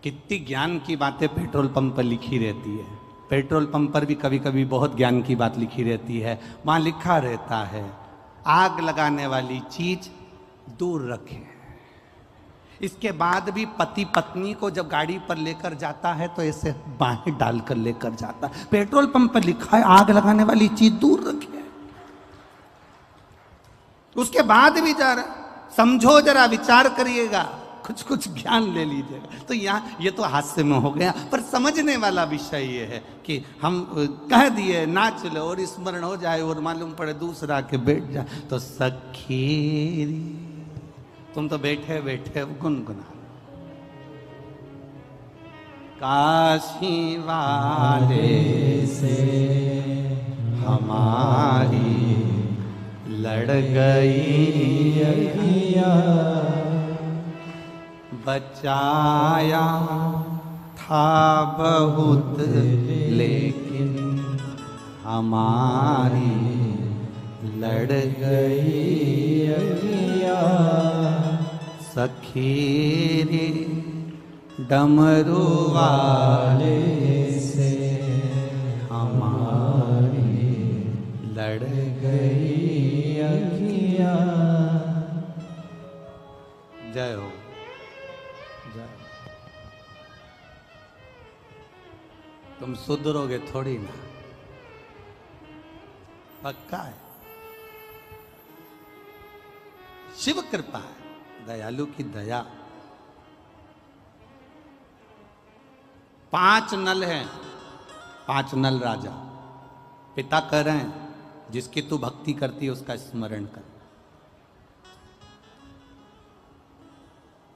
कितनी ज्ञान की बातें पेट्रोल पंप पर लिखी रहती है। पेट्रोल पंप पर भी कभी कभी बहुत ज्ञान की बात लिखी रहती है। वहां लिखा रहता है आग लगाने वाली चीज दूर रखें। इसके बाद भी पति पत्नी को जब गाड़ी पर लेकर जाता है तो ऐसे बाहें डालकर लेकर जाता है। पेट्रोल पंप पर लिखा है आग लगाने वाली चीज दूर रखें। उसके बाद भी जा रहा, समझो जरा, विचार करिएगा, कुछ कुछ ज्ञान ले लीजिएगा। तो यहाँ ये तो हास्य में हो गया, पर समझने वाला विषय ये है कि हम कह दिए नाच लो और स्मरण हो जाए और मालूम पड़े दूसरा के बैठ जाए तो सखी तुम तो बैठे बैठे गुनगुना। काशी वाले से हमारी लड़ गई अखियाँ, बचाया था बहुत लेकिन हमारी लड़ गई अखियाँ। सखी रे डमरू वाले से हमारी लड़ गई अखियाँ। जय हो। तुम सुधरोगे थोड़ी ना, पक्का है। शिव कृपा है, दयालु की दया। 5 नल हैं, 5 नल राजा। पिता कह रहे हैं जिसकी तू भक्ति करती है उसका स्मरण कर।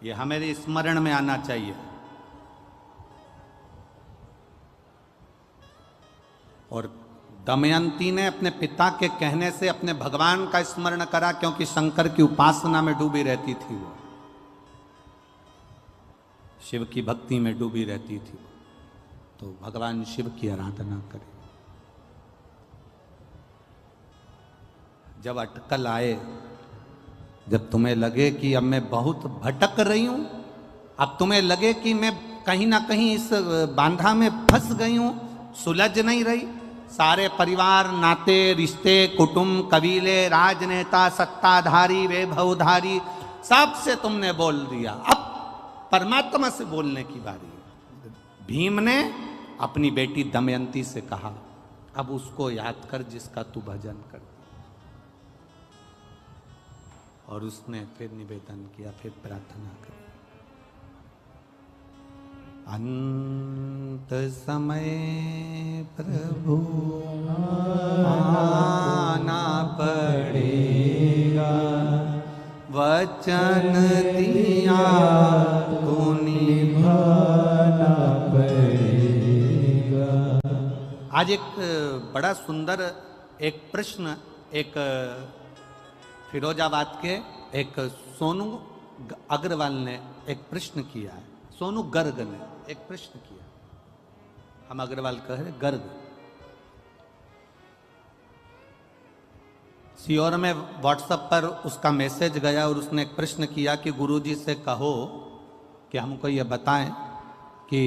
ये हमारे स्मरण में आना चाहिए। और दमयंती ने अपने पिता के कहने से अपने भगवान का स्मरण करा, क्योंकि शंकर की उपासना में डूबी रहती थी वो, शिव की भक्ति में डूबी रहती थी। तो भगवान शिव की आराधना करे। जब अटकल आए, जब तुम्हें लगे कि अब मैं बहुत भटक रही हूं, अब तुम्हें लगे कि मैं कहीं ना कहीं इस बांधा में फंस गई हूं, सुलझ नहीं रही, सारे परिवार, नाते, रिश्ते, कुटुंब, कबीले, राजनेता, सत्ताधारी, वैभवधारी, सबसे तुमने बोल दिया, अब परमात्मा से बोलने की बारी है। भीम ने अपनी बेटी दमयंती से कहा अब उसको याद कर जिसका तू भजन कर। और उसने फिर निवेदन किया, फिर प्रार्थना करी। अंत समय प्रभु आना पड़ेगा, वचन दिया तो निभाना पड़ेगा। आज एक बड़ा सुंदर एक प्रश्न, एक फिरोजाबाद के एक सोनू अग्रवाल ने एक प्रश्न किया है। सोनू गर्ग ने एक प्रश्न किया, हम अग्रवाल कह रहे गर्ग। सीओर में व्हाट्सएप पर उसका मैसेज गया और उसने एक प्रश्न किया कि गुरुजी से कहो कि हमको ये बताएं कि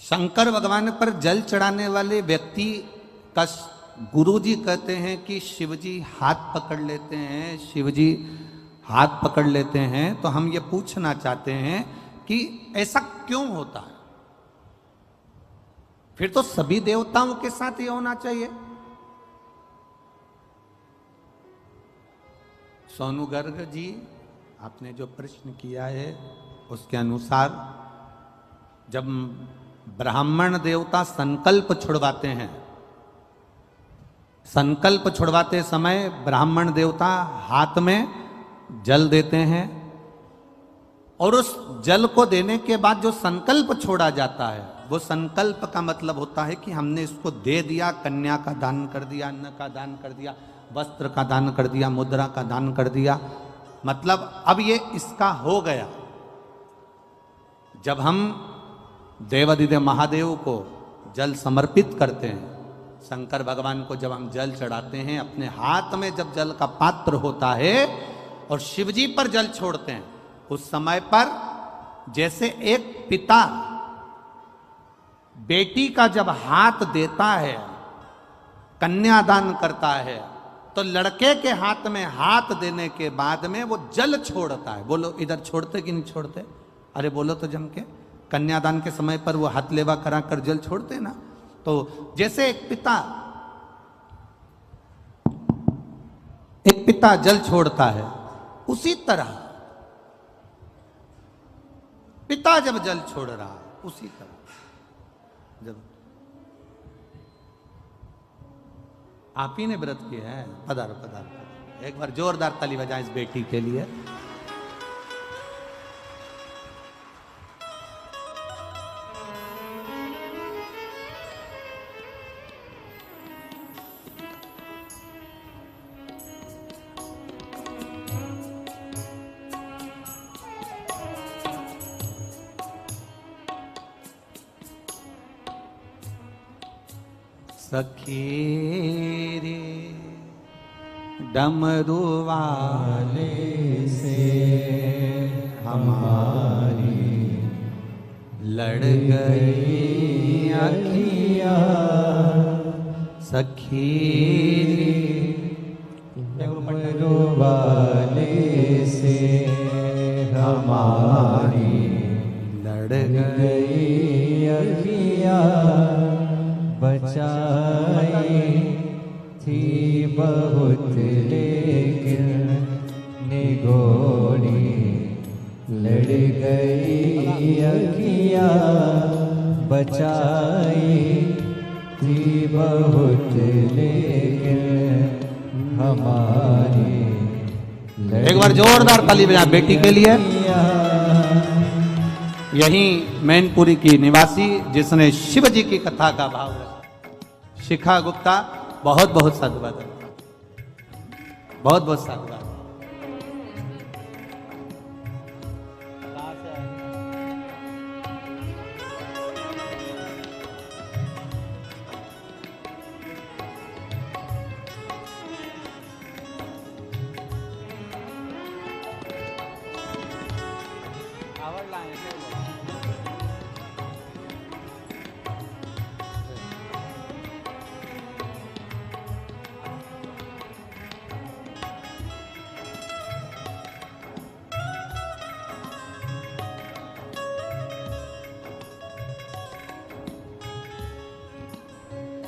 शंकर भगवान पर जल चढ़ाने वाले व्यक्ति का गुरुजी कहते हैं कि शिवजी हाथ पकड़ लेते हैं, शिवजी हाथ पकड़ लेते हैं। तो हम ये पूछना चाहते हैं कि ऐसा क्यों होता है? फिर तो सभी देवताओं के साथ ये होना चाहिए। सोनू गर्ग जी, आपने जो प्रश्न किया है उसके अनुसार जब ब्राह्मण देवता संकल्प छुड़वाते हैं, संकल्प छुड़वाते समय ब्राह्मण देवता हाथ में जल देते हैं और उस जल को देने के बाद जो संकल्प छोड़ा जाता है वो संकल्प का मतलब होता है कि हमने इसको दे दिया, कन्या का दान कर दिया, अन्न का दान कर दिया, वस्त्र का दान कर दिया, मुद्रा का दान कर दिया, मतलब अब ये इसका हो गया। जब हम देवाधिदेव महादेव को जल समर्पित करते हैं शंकर भगवान को जब हम जल चढ़ाते हैं, अपने हाथ में जब जल का पात्र होता है और शिव जी पर जल छोड़ते हैं, उस समय पर जैसे एक पिता बेटी का जब हाथ देता है, कन्यादान करता है, तो लड़के के हाथ में हाथ देने के बाद में वो जल छोड़ता है। बोलो इधर छोड़ते कि नहीं छोड़ते? अरे बोलो तो जम के। कन्यादान के समय पर वो हाथ लेवा करा कर जल छोड़ते ना। तो जैसे एक पिता जल छोड़ता है, उसी तरह पिता जब जल छोड़ रहा है, उसी तरह जब आप ही ने व्रत किया है, पधारो पधारो पधारो। एक बार जोरदार ताली बजाएं इस बेटी के लिए। सखी रे डमरू वाले से हमारी लड़ गई अखियाँ। सखी डमरू वाले से हमारी लड़ गई अखियाँ। बचाई थी बहुत लेकिन निगोरी लड़ गई अखियाँ। बचाई थी बहुत लेकिन हमारी। एक बार जोरदार ताली बजा बेटी के लिए। यही मैनपुरी की निवासी जिसने शिव जी की कथा का भाव रखा, शिखा गुप्ता, बहुत बहुत साधुवाद, बहुत बहुत साधुवाद।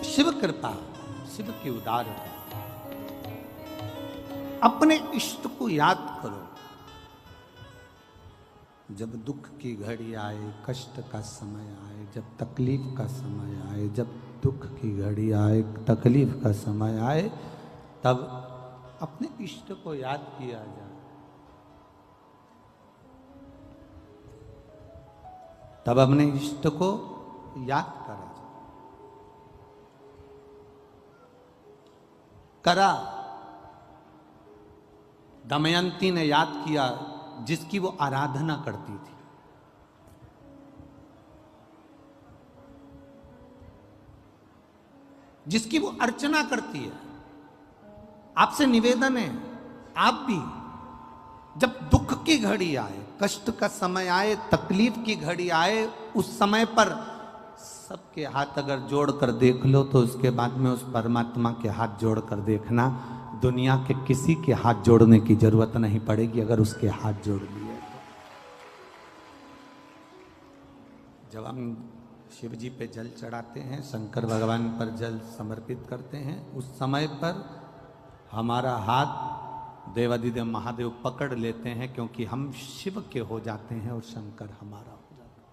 शिव कृपा, शिव की उदारता। अपने इष्ट को याद करो। जब दुख की घड़ी आए, कष्ट का समय आए, जब तकलीफ का समय आए, जब दुख की घड़ी आए, तकलीफ का समय आए, तब अपने इष्ट को याद किया जाए। तब अपने इष्ट को याद करा जाए। करा, दमयंती ने याद किया जिसकी वो आराधना करती थी। जिसकी वो अर्चना करती है। आपसे निवेदन है, आप भी जब दुख की घड़ी आए, कष्ट का समय आए, तकलीफ की घड़ी आए, उस समय पर सबके हाथ अगर जोड़ कर देख लो तो उसके बाद में उस परमात्मा के हाथ जोड़ कर देखना। दुनिया के किसी के हाथ जोड़ने की जरूरत नहीं पड़ेगी अगर उसके हाथ जोड़ लिए। जब हम शिव जी पे जल चढ़ाते हैं, शंकर भगवान पर जल समर्पित करते हैं, उस समय पर हमारा हाथ देवादिदेव महादेव पकड़ लेते हैं, क्योंकि हम शिव के हो जाते हैं और शंकर हमारा हो जाता है।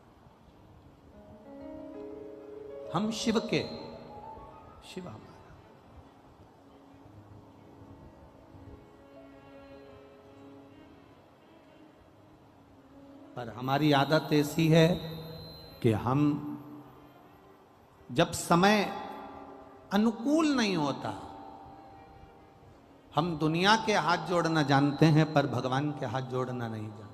हम शिव के, शिव हमारा। पर हमारी आदत ऐसी है कि हम जब समय अनुकूल नहीं होता, हम दुनिया के हाथ जोड़ना जानते हैं पर भगवान के हाथ जोड़ना नहीं जानते।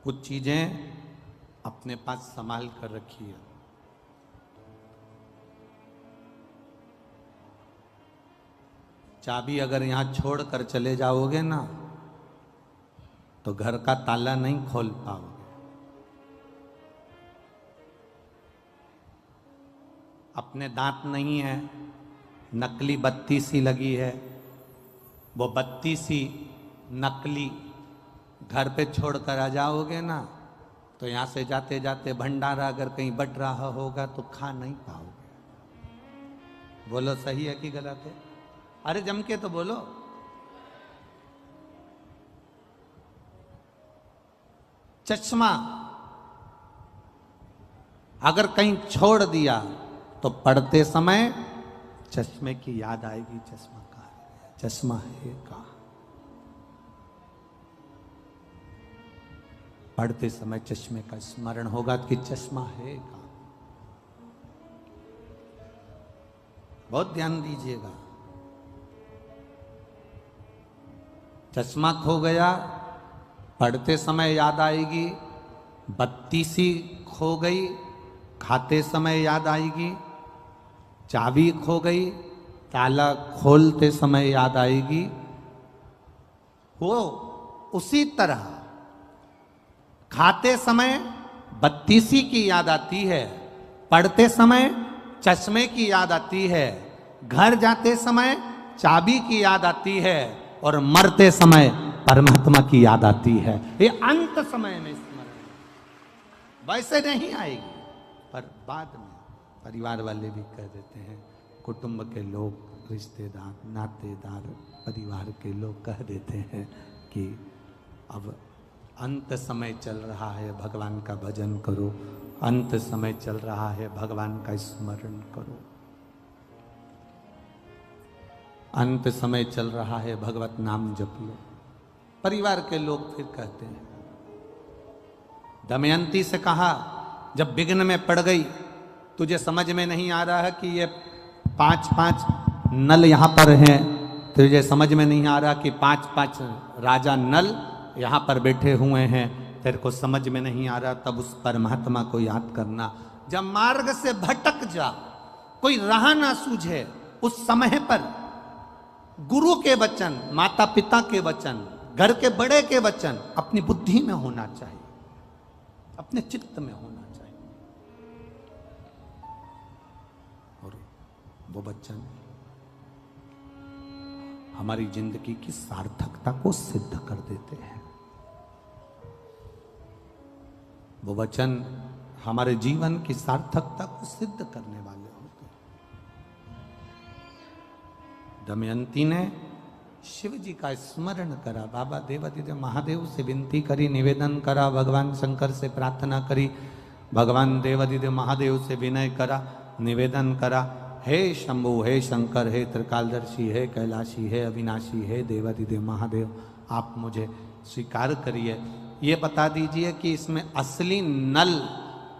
कुछ चीजें अपने पास संभाल कर रखिए। चाबी अगर यहां छोड़ कर चले जाओगे ना तो घर का ताला नहीं खोल पाओगे। अपने दांत नहीं है, नकली बत्ती सी लगी है, वो बत्ती सी नकली घर पे छोड़ कर आ जाओगे ना तो यहां से जाते जाते भंडारा अगर कहीं बट रहा होगा तो खा नहीं पाओगे। बोलो सही है कि गलत है? अरे जम के तो बोलो। चश्मा अगर कहीं छोड़ दिया तो पढ़ते समय चश्मे की याद आएगी। चश्मा कहाँ है? चश्मा है कहाँ? पढ़ते समय चश्मे का स्मरण होगा कि चश्मा है कहाँ। बहुत ध्यान दीजिएगा। चश्मा खो गया, पढ़ते समय याद आएगी। बत्ती सी खो गई, खाते समय याद आएगी। चाबी खो गई, ताला खोलते समय याद आएगी। वो उसी तरह खाते समय बत्ती सी की याद आती है, पढ़ते समय चश्मे की याद आती है, घर जाते समय चाबी की याद आती है और मरते समय परमात्मा की याद आती है। ये अंत समय में स्मरण, वैसे नहीं आएगी पर बाद में परिवार वाले भी कह देते हैं, कुटुंब के लोग, रिश्तेदार, नातेदार, परिवार के लोग कह देते हैं कि अब अंत समय चल रहा है, भगवान का भजन करो, अंत समय चल रहा है, भगवान का स्मरण करो, अंत समय चल रहा है, भगवत नाम जप लो। परिवार के लोग फिर कहते हैं। दमयंती से कहा, जब विघ्न में पड़ गई, तुझे समझ में नहीं आ रहा है कि ये 5-5 नल यहां पर हैं, तुझे समझ में नहीं आ रहा कि 5-5 राजा नल यहां पर बैठे हुए हैं, तेरे को समझ में नहीं आ रहा, तब उस परमात्मा को याद करना। जब मार्ग से भटक जा, कोई राह ना सूझे, उस समय पर गुरु के वचन, माता पिता के वचन, घर के बड़े के वचन अपनी बुद्धि में होना चाहिए, अपने चित्त में होना चाहिए। और वो वचन हमारी जिंदगी की सार्थकता को सिद्ध कर देते हैं। वो वचन हमारे जीवन की सार्थकता को सिद्ध करने वाले होते हैं। दमयंती ने शिव जी का स्मरण करा, बाबा देवादिदेव महादेव से विनती करी, निवेदन करा, भगवान शंकर से प्रार्थना करी, भगवान देवादिदेव महादेव से विनय करा, निवेदन करा, हे शंभु, हे शंकर, हे त्रिकालदर्शी, हे कैलाशी, हे अविनाशी, हे देवादिदेव महादेव, आप मुझे स्वीकार करिए। ये बता दीजिए कि इसमें असली नल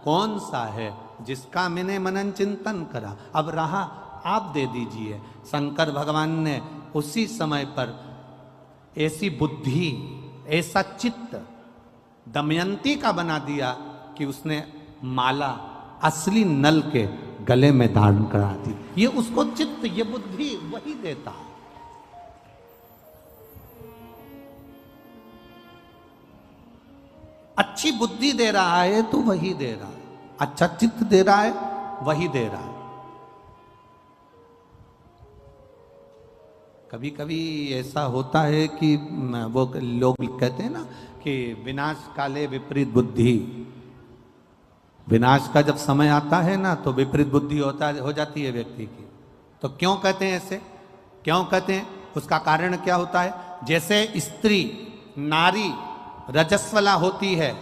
कौन सा है जिसका मैंने मनन चिंतन करा, अब रहा आप दे दीजिए। शंकर भगवान ने उसी समय पर ऐसी बुद्धि, ऐसा चित्त दमयंती का बना दिया कि उसने माला असली नल के गले में धारण करा दी। ये उसको चित्त, ये बुद्धि वही देता है। अच्छी बुद्धि दे रहा है तो वही दे रहा है, अच्छा चित्त दे रहा है वही दे रहा है। कभी कभी ऐसा होता है कि वो लोग कहते हैं ना कि विनाश काले विपरीत बुद्धि, विनाश का जब समय आता है ना तो विपरीत बुद्धि हो जाती है व्यक्ति की। तो क्यों कहते हैं ऐसे, क्यों कहते हैं? उसका कारण क्या होता है? जैसे स्त्री, नारी रजस्वला होती है,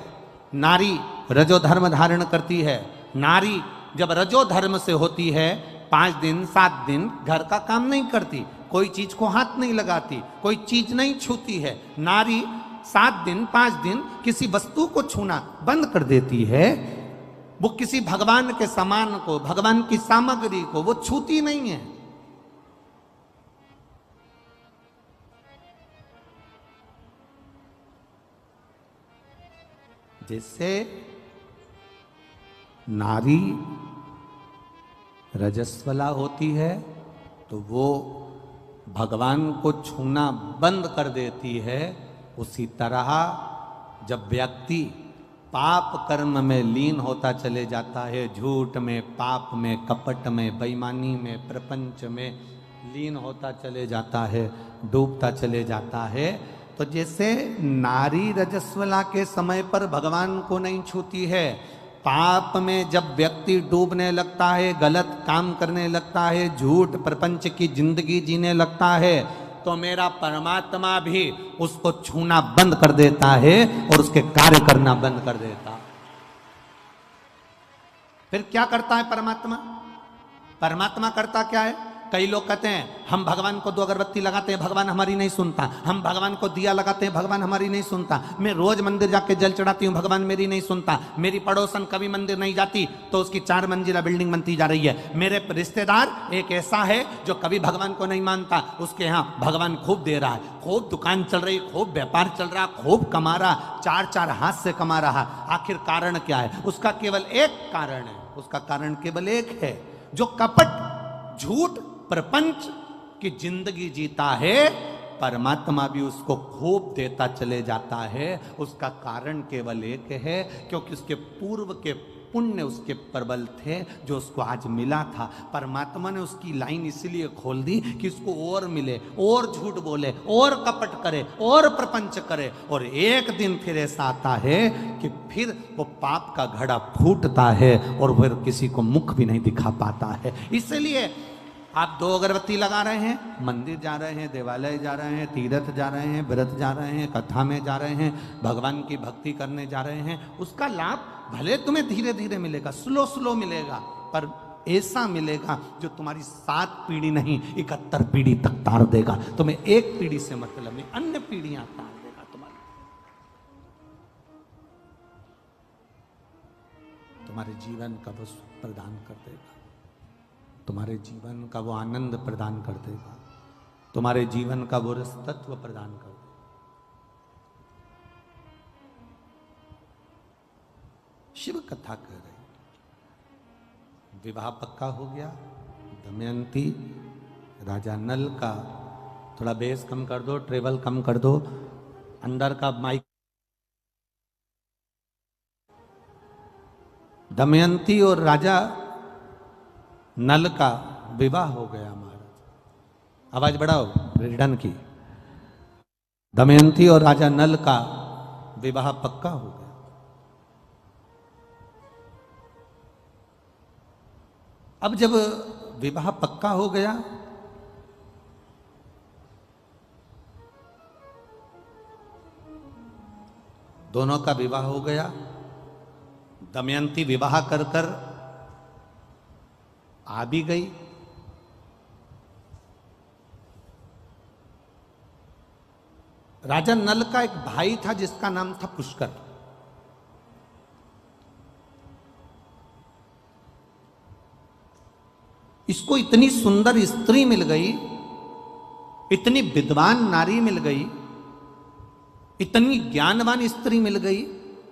नारी रजोधर्म धारण करती है। नारी जब रजोधर्म से होती है, 5 दिन 7 दिन घर का काम नहीं करती, कोई चीज को हाथ नहीं लगाती, कोई चीज नहीं छूती है। नारी 7 दिन 5 दिन किसी वस्तु को छूना बंद कर देती है। वो किसी भगवान के सामान को, भगवान की सामग्री को वो छूती नहीं है। जैसे नारी रजस्वला होती है तो वो भगवान को छूना बंद कर देती है। उसी तरह जब व्यक्ति पाप कर्म में लीन होता चले जाता है, झूठ में, पाप में, कपट में, बेईमानी में, प्रपंच में लीन होता चले जाता है, डूबता चले जाता है, तो जैसे नारी रजस्वला के समय पर भगवान को नहीं छूती है, पाप में जब व्यक्ति डूबने लगता है, गलत काम करने लगता है, झूठ प्रपंच की जिंदगी जीने लगता है, तो मेरा परमात्मा भी उसको छूना बंद कर देता है और उसके कार्य करना बंद कर देता। फिर क्या करता है परमात्मा? परमात्मा करता क्या है? कई लोग कहते हैं हम भगवान को 2 अगरबत्ती लगाते हैं, भगवान हमारी नहीं सुनता। हम भगवान को दिया लगाते हैं, भगवान हमारी नहीं सुनता। मैं रोज मंदिर जाके जल चढ़ाती हूँ, भगवान मेरी नहीं सुनता। मेरी पड़ोसन कभी मंदिर नहीं जाती तो उसकी 4 मंजिला बिल्डिंग बनती जा रही है। मेरे रिश्तेदार एक ऐसा है जो कभी भगवान को नहीं मानता, उसके यहाँ भगवान खूब दे रहा है, खूब दुकान चल रही, खूब व्यापार चल रहा, खूब कमा रहा, 4 हाथ से कमा रहा। आखिर कारण क्या है? उसका केवल एक कारण है, उसका कारण केवल एक है, जो कपट, झूठ, प्रपंच की जिंदगी जीता है, परमात्मा भी उसको खूब देता चले जाता है। उसका कारण केवल एक है, क्योंकि उसके पूर्व के पुण्य उसके प्रबल थे जो उसको आज मिला था। परमात्मा ने उसकी लाइन इसलिए खोल दी कि उसको और मिले, और झूठ बोले, और कपट करे, और प्रपंच करे। और एक दिन फिर ऐसा आता है कि फिर वो पाप का घड़ा फूटता है और फिर किसी को मुख भी नहीं दिखा पाता है। इसलिए आप 2 अगरबत्ती लगा रहे हैं, मंदिर जा रहे हैं, देवालय जा रहे हैं, तीर्थ जा रहे हैं, व्रत जा रहे हैं, कथा में जा रहे हैं, भगवान की भक्ति करने जा रहे हैं, उसका लाभ भले तुम्हें धीरे धीरे मिलेगा, स्लो मिलेगा, पर ऐसा मिलेगा जो तुम्हारी 7 पीढ़ी नहीं 71 पीढ़ी तक तार देगा। तुम्हें एक पीढ़ी से मतलब नहीं, अन्य पीढ़ियां तार देगा तुम्हारे जीवन का वो सुख प्रदान कर देगा, तुम्हारे जीवन का वो आनंद प्रदान कर देगा, तुम्हारे जीवन का वो रस तत्व प्रदान कर देगा। शिव कथा कह रही, विवाह पक्का हो गया। दमयंती राजा नल का, थोड़ा बेस कम कर दो, ट्रेवल कम कर दो, अंदर का माइक। दमयंती और राजा नल का विवाह हो गया। महाराज आवाज बढ़ाओ, रिटर्न की। दमयंती और राजा नल का विवाह पक्का हो गया। अब जब विवाह पक्का हो गया, दोनों का विवाह हो गया। दमयंती विवाह कर कर आ भी गई। राजा नल का एक भाई था जिसका नाम था पुष्कर। इसको इतनी सुंदर स्त्री मिल गई, इतनी विद्वान नारी मिल गई, इतनी ज्ञानवान स्त्री मिल गई,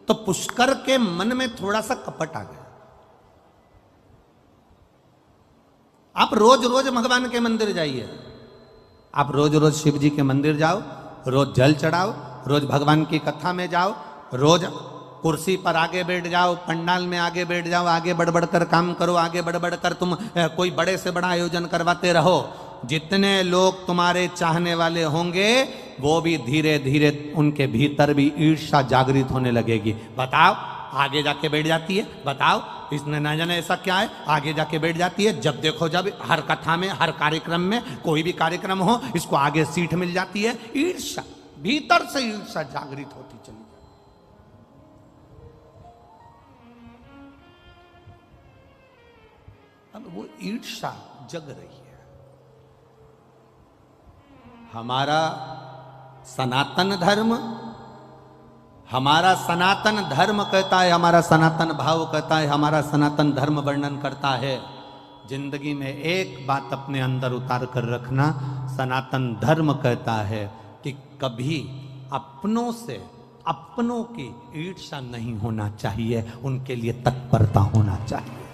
तो पुष्कर के मन में थोड़ा सा कपट आ गया। आप रोज रोज भगवान के मंदिर जाइए, आप रोज रोज शिव जी के मंदिर जाओ, रोज जल चढ़ाओ, रोज भगवान की कथा में जाओ, रोज कुर्सी पर आगे बैठ जाओ, पंडाल में आगे बैठ जाओ, आगे बढ़ बढ़ कर काम करो, आगे बढ़ बढ़ कर तुम कोई बड़े से बड़ा आयोजन करवाते रहो। जितने लोग तुम्हारे चाहने वाले होंगे वो भी धीरे धीरे उनके भीतर भी ईर्ष्या जागृत होने लगेगी। बताओ, आगे जाके बैठ जाती है, बताओ इसने ना जाने ऐसा क्या है, आगे जाके बैठ जाती है। जब देखो, जब हर कथा में, हर कार्यक्रम में, कोई भी कार्यक्रम हो, इसको आगे सीट मिल जाती है। ईर्ष्या, भीतर से ईर्ष्या जागृत होती चली जाती। अब वो ईर्ष्या जग रही है। हमारा सनातन धर्म, हमारा सनातन धर्म कहता है, हमारा सनातन भाव कहता है, हमारा सनातन धर्म वर्णन करता है, जिंदगी में एक बात अपने अंदर उतार कर रखना। सनातन धर्म कहता है कि कभी अपनों से अपनों की ईर्ष्या नहीं होना चाहिए, उनके लिए तत्परता होना चाहिए।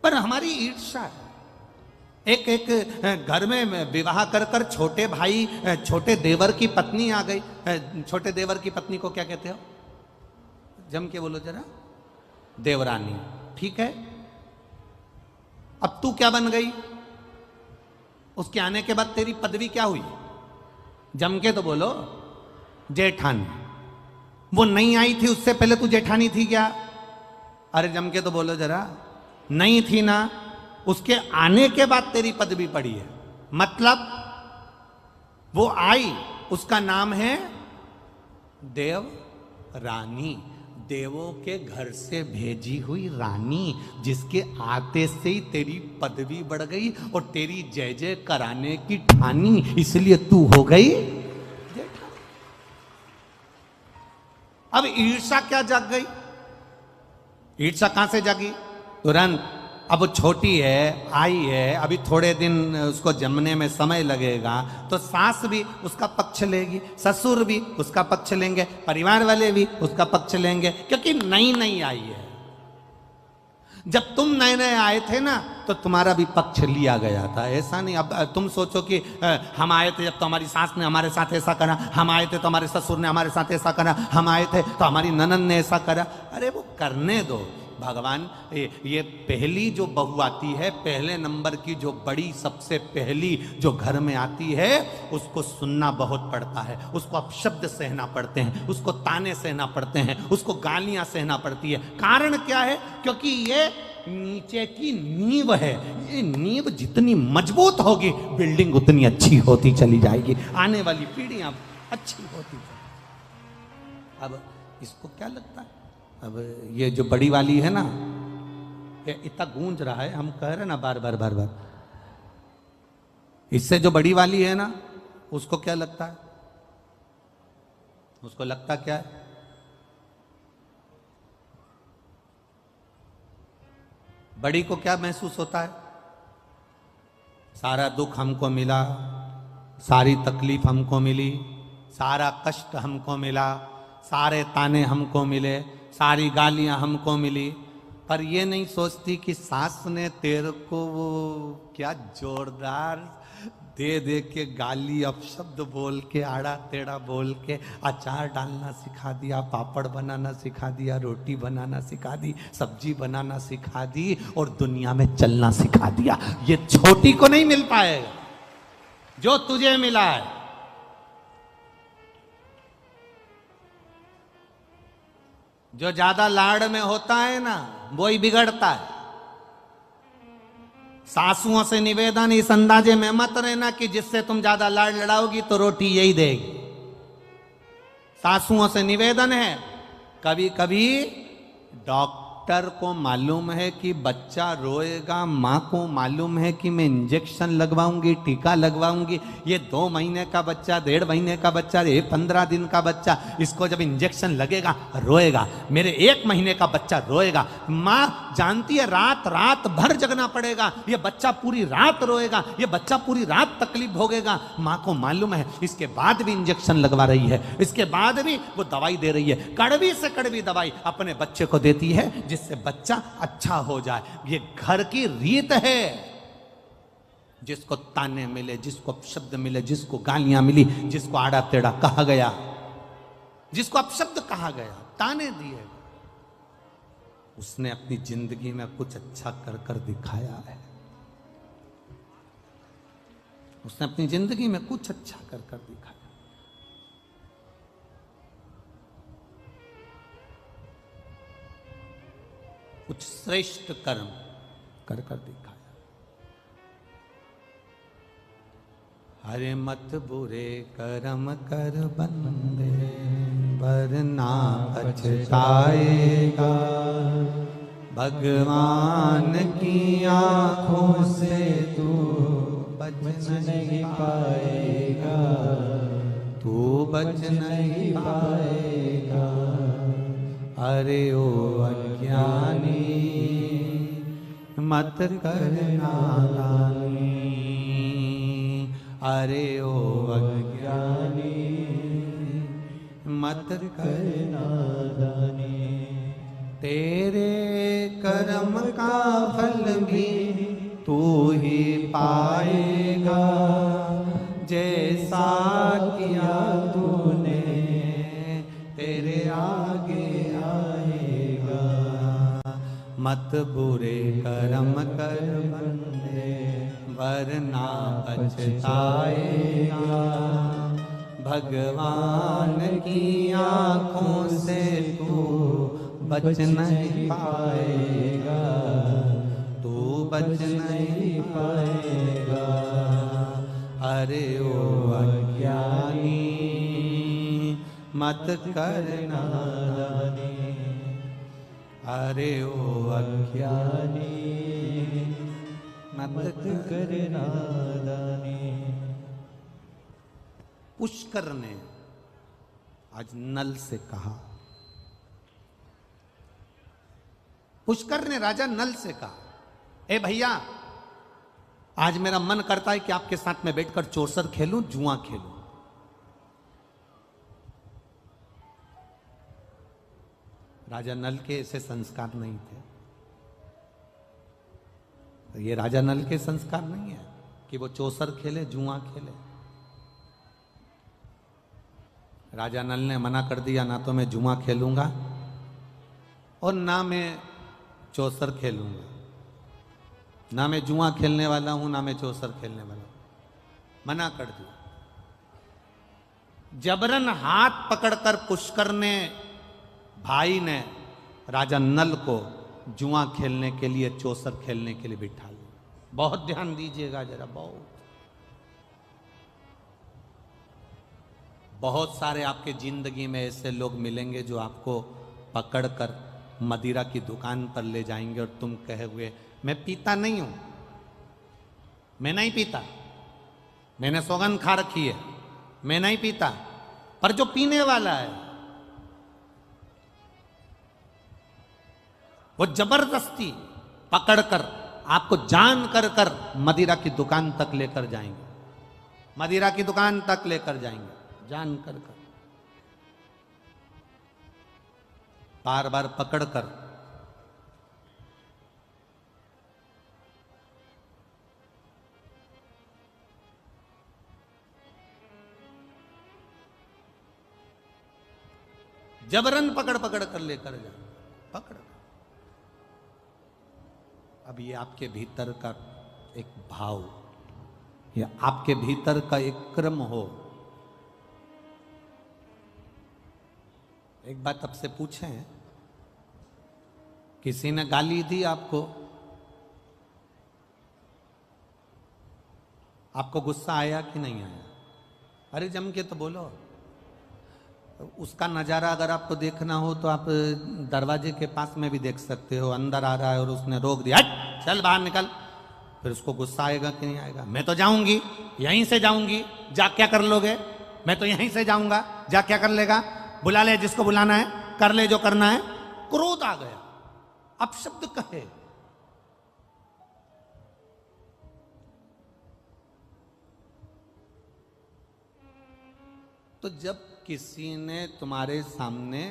पर हमारी ईर्ष्या है। एक घर में विवाह कर कर छोटे भाई, छोटे देवर की पत्नी आ गई। छोटे देवर की पत्नी को क्या कहते हो? जम के बोलो जरा। देवरानी। ठीक है, अब तू क्या बन गई? उसके आने के बाद तेरी पदवी क्या हुई? जम के तो बोलो। जेठानी। वो नहीं आई थी उससे पहले तू जेठानी थी क्या? अरे जम के तो बोलो जरा। नहीं थी ना। उसके आने के बाद तेरी पदवी पड़ी है। मतलब वो आई, उसका नाम है देव रानी। देवों के घर से भेजी हुई रानी, जिसके आते से ही तेरी पदवी बढ़ गई और तेरी जय जय कराने की ठानी, इसलिए तू हो गई। अब ईर्ष्या क्या जाग गई? ईर्ष्या कहां से जागी? तुरंत। अब वो छोटी है, आई है, अभी थोड़े दिन उसको जमने में समय लगेगा, तो सास भी उसका पक्ष लेगी, ससुर भी उसका पक्ष लेंगे, परिवार वाले भी उसका पक्ष लेंगे, क्योंकि नई नई आई है। जब तुम नए नए आए थे ना, तो तुम्हारा भी पक्ष लिया गया था। ऐसा नहीं अब तुम सोचो कि हम आए थे जब तो हमारी सास ने हमारे साथ ऐसा करा, हम आए थे तो हमारे ससुर ने हमारे साथ ऐसा करा, हम आए थे तो हमारी ननद ने ऐसा करा। अरे वो करने दो भगवान। ये पहली जो बहू आती है, पहले नंबर की जो बड़ी सबसे पहली जो घर में आती है, उसको सुनना बहुत पड़ता है, उसको अपशब्द सहना पड़ते हैं, उसको ताने सहना पड़ते हैं, उसको गालियां सहना पड़ती है। कारण क्या है? क्योंकि ये नीचे की नींव है। ये नींव जितनी मजबूत होगी, बिल्डिंग उतनी अच्छी होती चली जाएगी, आने वाली पीढ़ियां अच्छी होती जाएगी। अब इसको क्या लगता है? अब ये जो बड़ी वाली है ना, ये इतना गूंज रहा है, हम कह रहे ना बार बार बार बार, इससे जो बड़ी वाली है ना, उसको क्या लगता है? उसको लगता क्या है? बड़ी को क्या महसूस होता है? सारा दुख हमको मिला, सारी तकलीफ हमको मिली, सारा कष्ट हमको मिला, सारे ताने हमको मिले, सारी गालियां हमको मिली। पर ये नहीं सोचती कि सास ने तेरे को वो क्या जोरदार दे दे के गाली अपशब्द बोल के, आड़ा टेढ़ा बोल के अचार डालना सिखा दिया, पापड़ बनाना सिखा दिया, रोटी बनाना सिखा दी, सब्जी बनाना सिखा दी और दुनिया में चलना सिखा दिया। ये छोटी को नहीं मिल पाएगा जो तुझे मिला है। जो ज्यादा लाड़ में होता है ना, वो ही बिगड़ता है। सासुओं से निवेदन इस अंदाजे में मत रहना कि जिससे तुम ज्यादा लाड़ लड़ाओगी तो रोटी यही देगी। सासुओं से निवेदन है, कभी कभी डॉक्टर को मालूम है कि बच्चा रोएगा, माँ को मालूम है कि मैं इंजेक्शन लगवाऊंगी, टीका लगवाऊंगी, ये 2 महीने का बच्चा, 1.5 महीने का बच्चा, ये 15 दिन का बच्चा, इसको जब इंजेक्शन लगेगा रोएगा, मेरे 1 महीने का बच्चा रोएगा। माँ जानती है रात रात भर जगना पड़ेगा, ये बच्चा पूरी रात रोएगा, ये बच्चा पूरी रात तकलीफ भोगेगा। माँ को मालूम है, इसके बाद भी इंजेक्शन लगवा रही है, इसके बाद भी वो दवाई दे रही है, कड़वी से कड़वी दवाई अपने बच्चे को देती है जिससे बच्चा अच्छा हो जाए। ये घर की रीत है। जिसको ताने मिले, जिसको अपशब्द मिले, जिसको गालियां मिली, जिसको आड़ा टेढ़ा कहा गया, जिसको अपशब्द कहा गया, ताने दिए, उसने अपनी जिंदगी में कुछ अच्छा कर कर दिखाया है। उसने अपनी जिंदगी में कुछ अच्छा कर कर दिखाया। कुछ श्रेष्ठ कर्म कर कर दिखाया। हरे मत बुरे कर्म कर बंदे, वरना पछताएगा। भगवान की आंखों से तू बच नहीं पाएगा, तू बच नहीं पाएगा। अरे ओ अज्ञानी मत कर नादानी, अरे ओ अज्ञानी मत कर नादानी। तेरे कर्म का फल भी तू ही पाएगा, जैसा किया तूने तेरे आगे आएगा। मत बुरे कर्म कर बंदे वरना पछताएगा। भगवान की आँखों से तू बच नहीं पाएगा, तू बच नहीं पाएगा। अरे ओ अज्ञानी मत कर नादानी। अरे ओ अज्ञानी मत कर नादानी। पुष्कर ने आज नल से कहा, पुष्कर ने राजा नल से कहा, ए भैया आज मेरा मन करता है कि आपके साथ में बैठकर चौसर खेलूं, जुआ खेलूं। राजा नल के ऐसे संस्कार नहीं थे। तो ये राजा नल के संस्कार नहीं है कि वो चौसर खेले, जुआ खेले। राजा नल ने मना कर दिया, ना तो मैं जुआ खेलूंगा और ना मैं चौसर खेलूंगा। ना मैं जुआ खेलने वाला हूं, ना मैं चौसर खेलने वाला हूं। मना कर दिया। जबरन हाथ पकड़कर पुष्कर ने, भाई ने राजा नल को जुआ खेलने के लिए, चौसर खेलने के लिए बिठा लिया। बहुत ध्यान दीजिएगा जरा, बहुत सारे आपके जिंदगी में ऐसे लोग मिलेंगे जो आपको पकड़कर मदिरा की दुकान पर ले जाएंगे और तुम कहे हुए मैं पीता नहीं हूं, मैं नहीं पीता, मैंने सौगंध खा रखी है, मैं नहीं पीता। पर जो पीने वाला है वो जबरदस्ती पकड़कर आपको जान कर मदिरा की दुकान तक लेकर जाएंगे, मदिरा की दुकान तक लेकर जाएंगे जान कर बार बार पकड़कर। जबरन पकड़ पकड़ कर लेकर जाएंगे, पकड़। अब ये आपके भीतर का एक भाव, या आपके भीतर का एक क्रम हो। एक बात आपसे पूछें, किसी ने गाली दी आपको, आपको गुस्सा आया कि नहीं आया? अरे जम के तो बोलो। उसका नज़ारा अगर आपको देखना हो तो आप दरवाजे के पास में भी देख सकते हो। अंदर आ रहा है और उसने रोक दिया, हट चल बाहर निकल, फिर उसको गुस्सा आएगा कि नहीं आएगा? मैं तो जाऊंगी, यहीं से जाऊंगी। जा क्या कर लोगे? मैं तो यहीं से जाऊंगा, जा क्या कर लेगा? बुला ले जिसको बुलाना है, कर ले जो करना है। क्रोध आ गया, अपशब्द कहे। तो जब किसी ने तुम्हारे सामने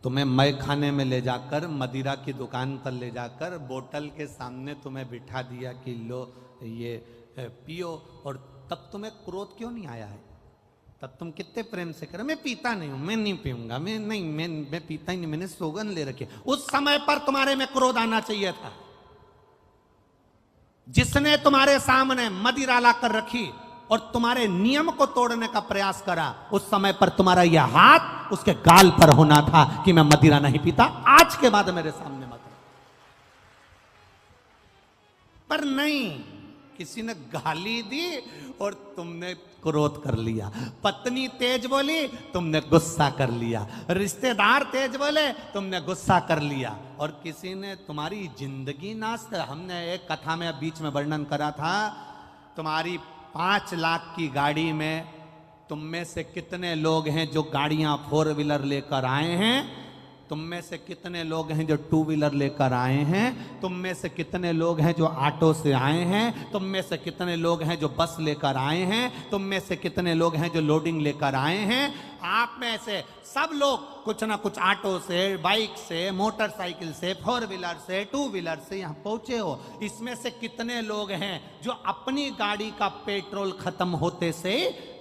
तुम्हें मय खाने में ले जाकर, मदिरा की दुकान पर ले जाकर, बोतल के सामने तुम्हें बिठा दिया कि लो ये पियो, और तब तुम्हें क्रोध क्यों नहीं आया है? तब तुम कितने प्रेम से करो, मैं पीता नहीं हूं, मैं नहीं पीऊंगा, मैं पीता ही नहीं, मैंने सौगंध ले रखी। उस समय पर तुम्हारे में क्रोध आना चाहिए था। जिसने तुम्हारे सामने मदिरा ला कर रखी और तुम्हारे नियम को तोड़ने का प्रयास करा, उस समय पर तुम्हारा यह हाथ उसके गाल पर होना था कि मैं मदिरा नहीं पीता, आज के बाद मेरे सामने मत। पर नहीं, किसी ने गाली दी और तुमने क्रोध कर लिया। पत्नी तेज बोली, तुमने गुस्सा कर लिया। रिश्तेदार तेज बोले, तुमने गुस्सा कर लिया। और किसी ने तुम्हारी जिंदगी नाश। हमने एक कथा में बीच में वर्णन करा था, तुम्हारी 5 लाख की गाड़ी में तुम में से कितने लोग हैं जो गाड़ियां 4 व्हीलर लेकर आए हैं, तुम में से कितने लोग हैं जो टू व्हीलर लेकर आए हैं? तुम में से कितने लोग हैं जो ऑटो से आए हैं? तुम में से कितने लोग हैं जो बस लेकर आए हैं? तुम में से कितने लोग हैं जो लोडिंग लेकर आए हैं? आप में से सब लोग कुछ ना कुछ ऑटो से, बाइक से, मोटरसाइकिल से, फोर व्हीलर से, टू व्हीलर से यहाँ पहुंचे हो। इसमें से कितने लोग हैं जो अपनी गाड़ी का पेट्रोल खत्म होते से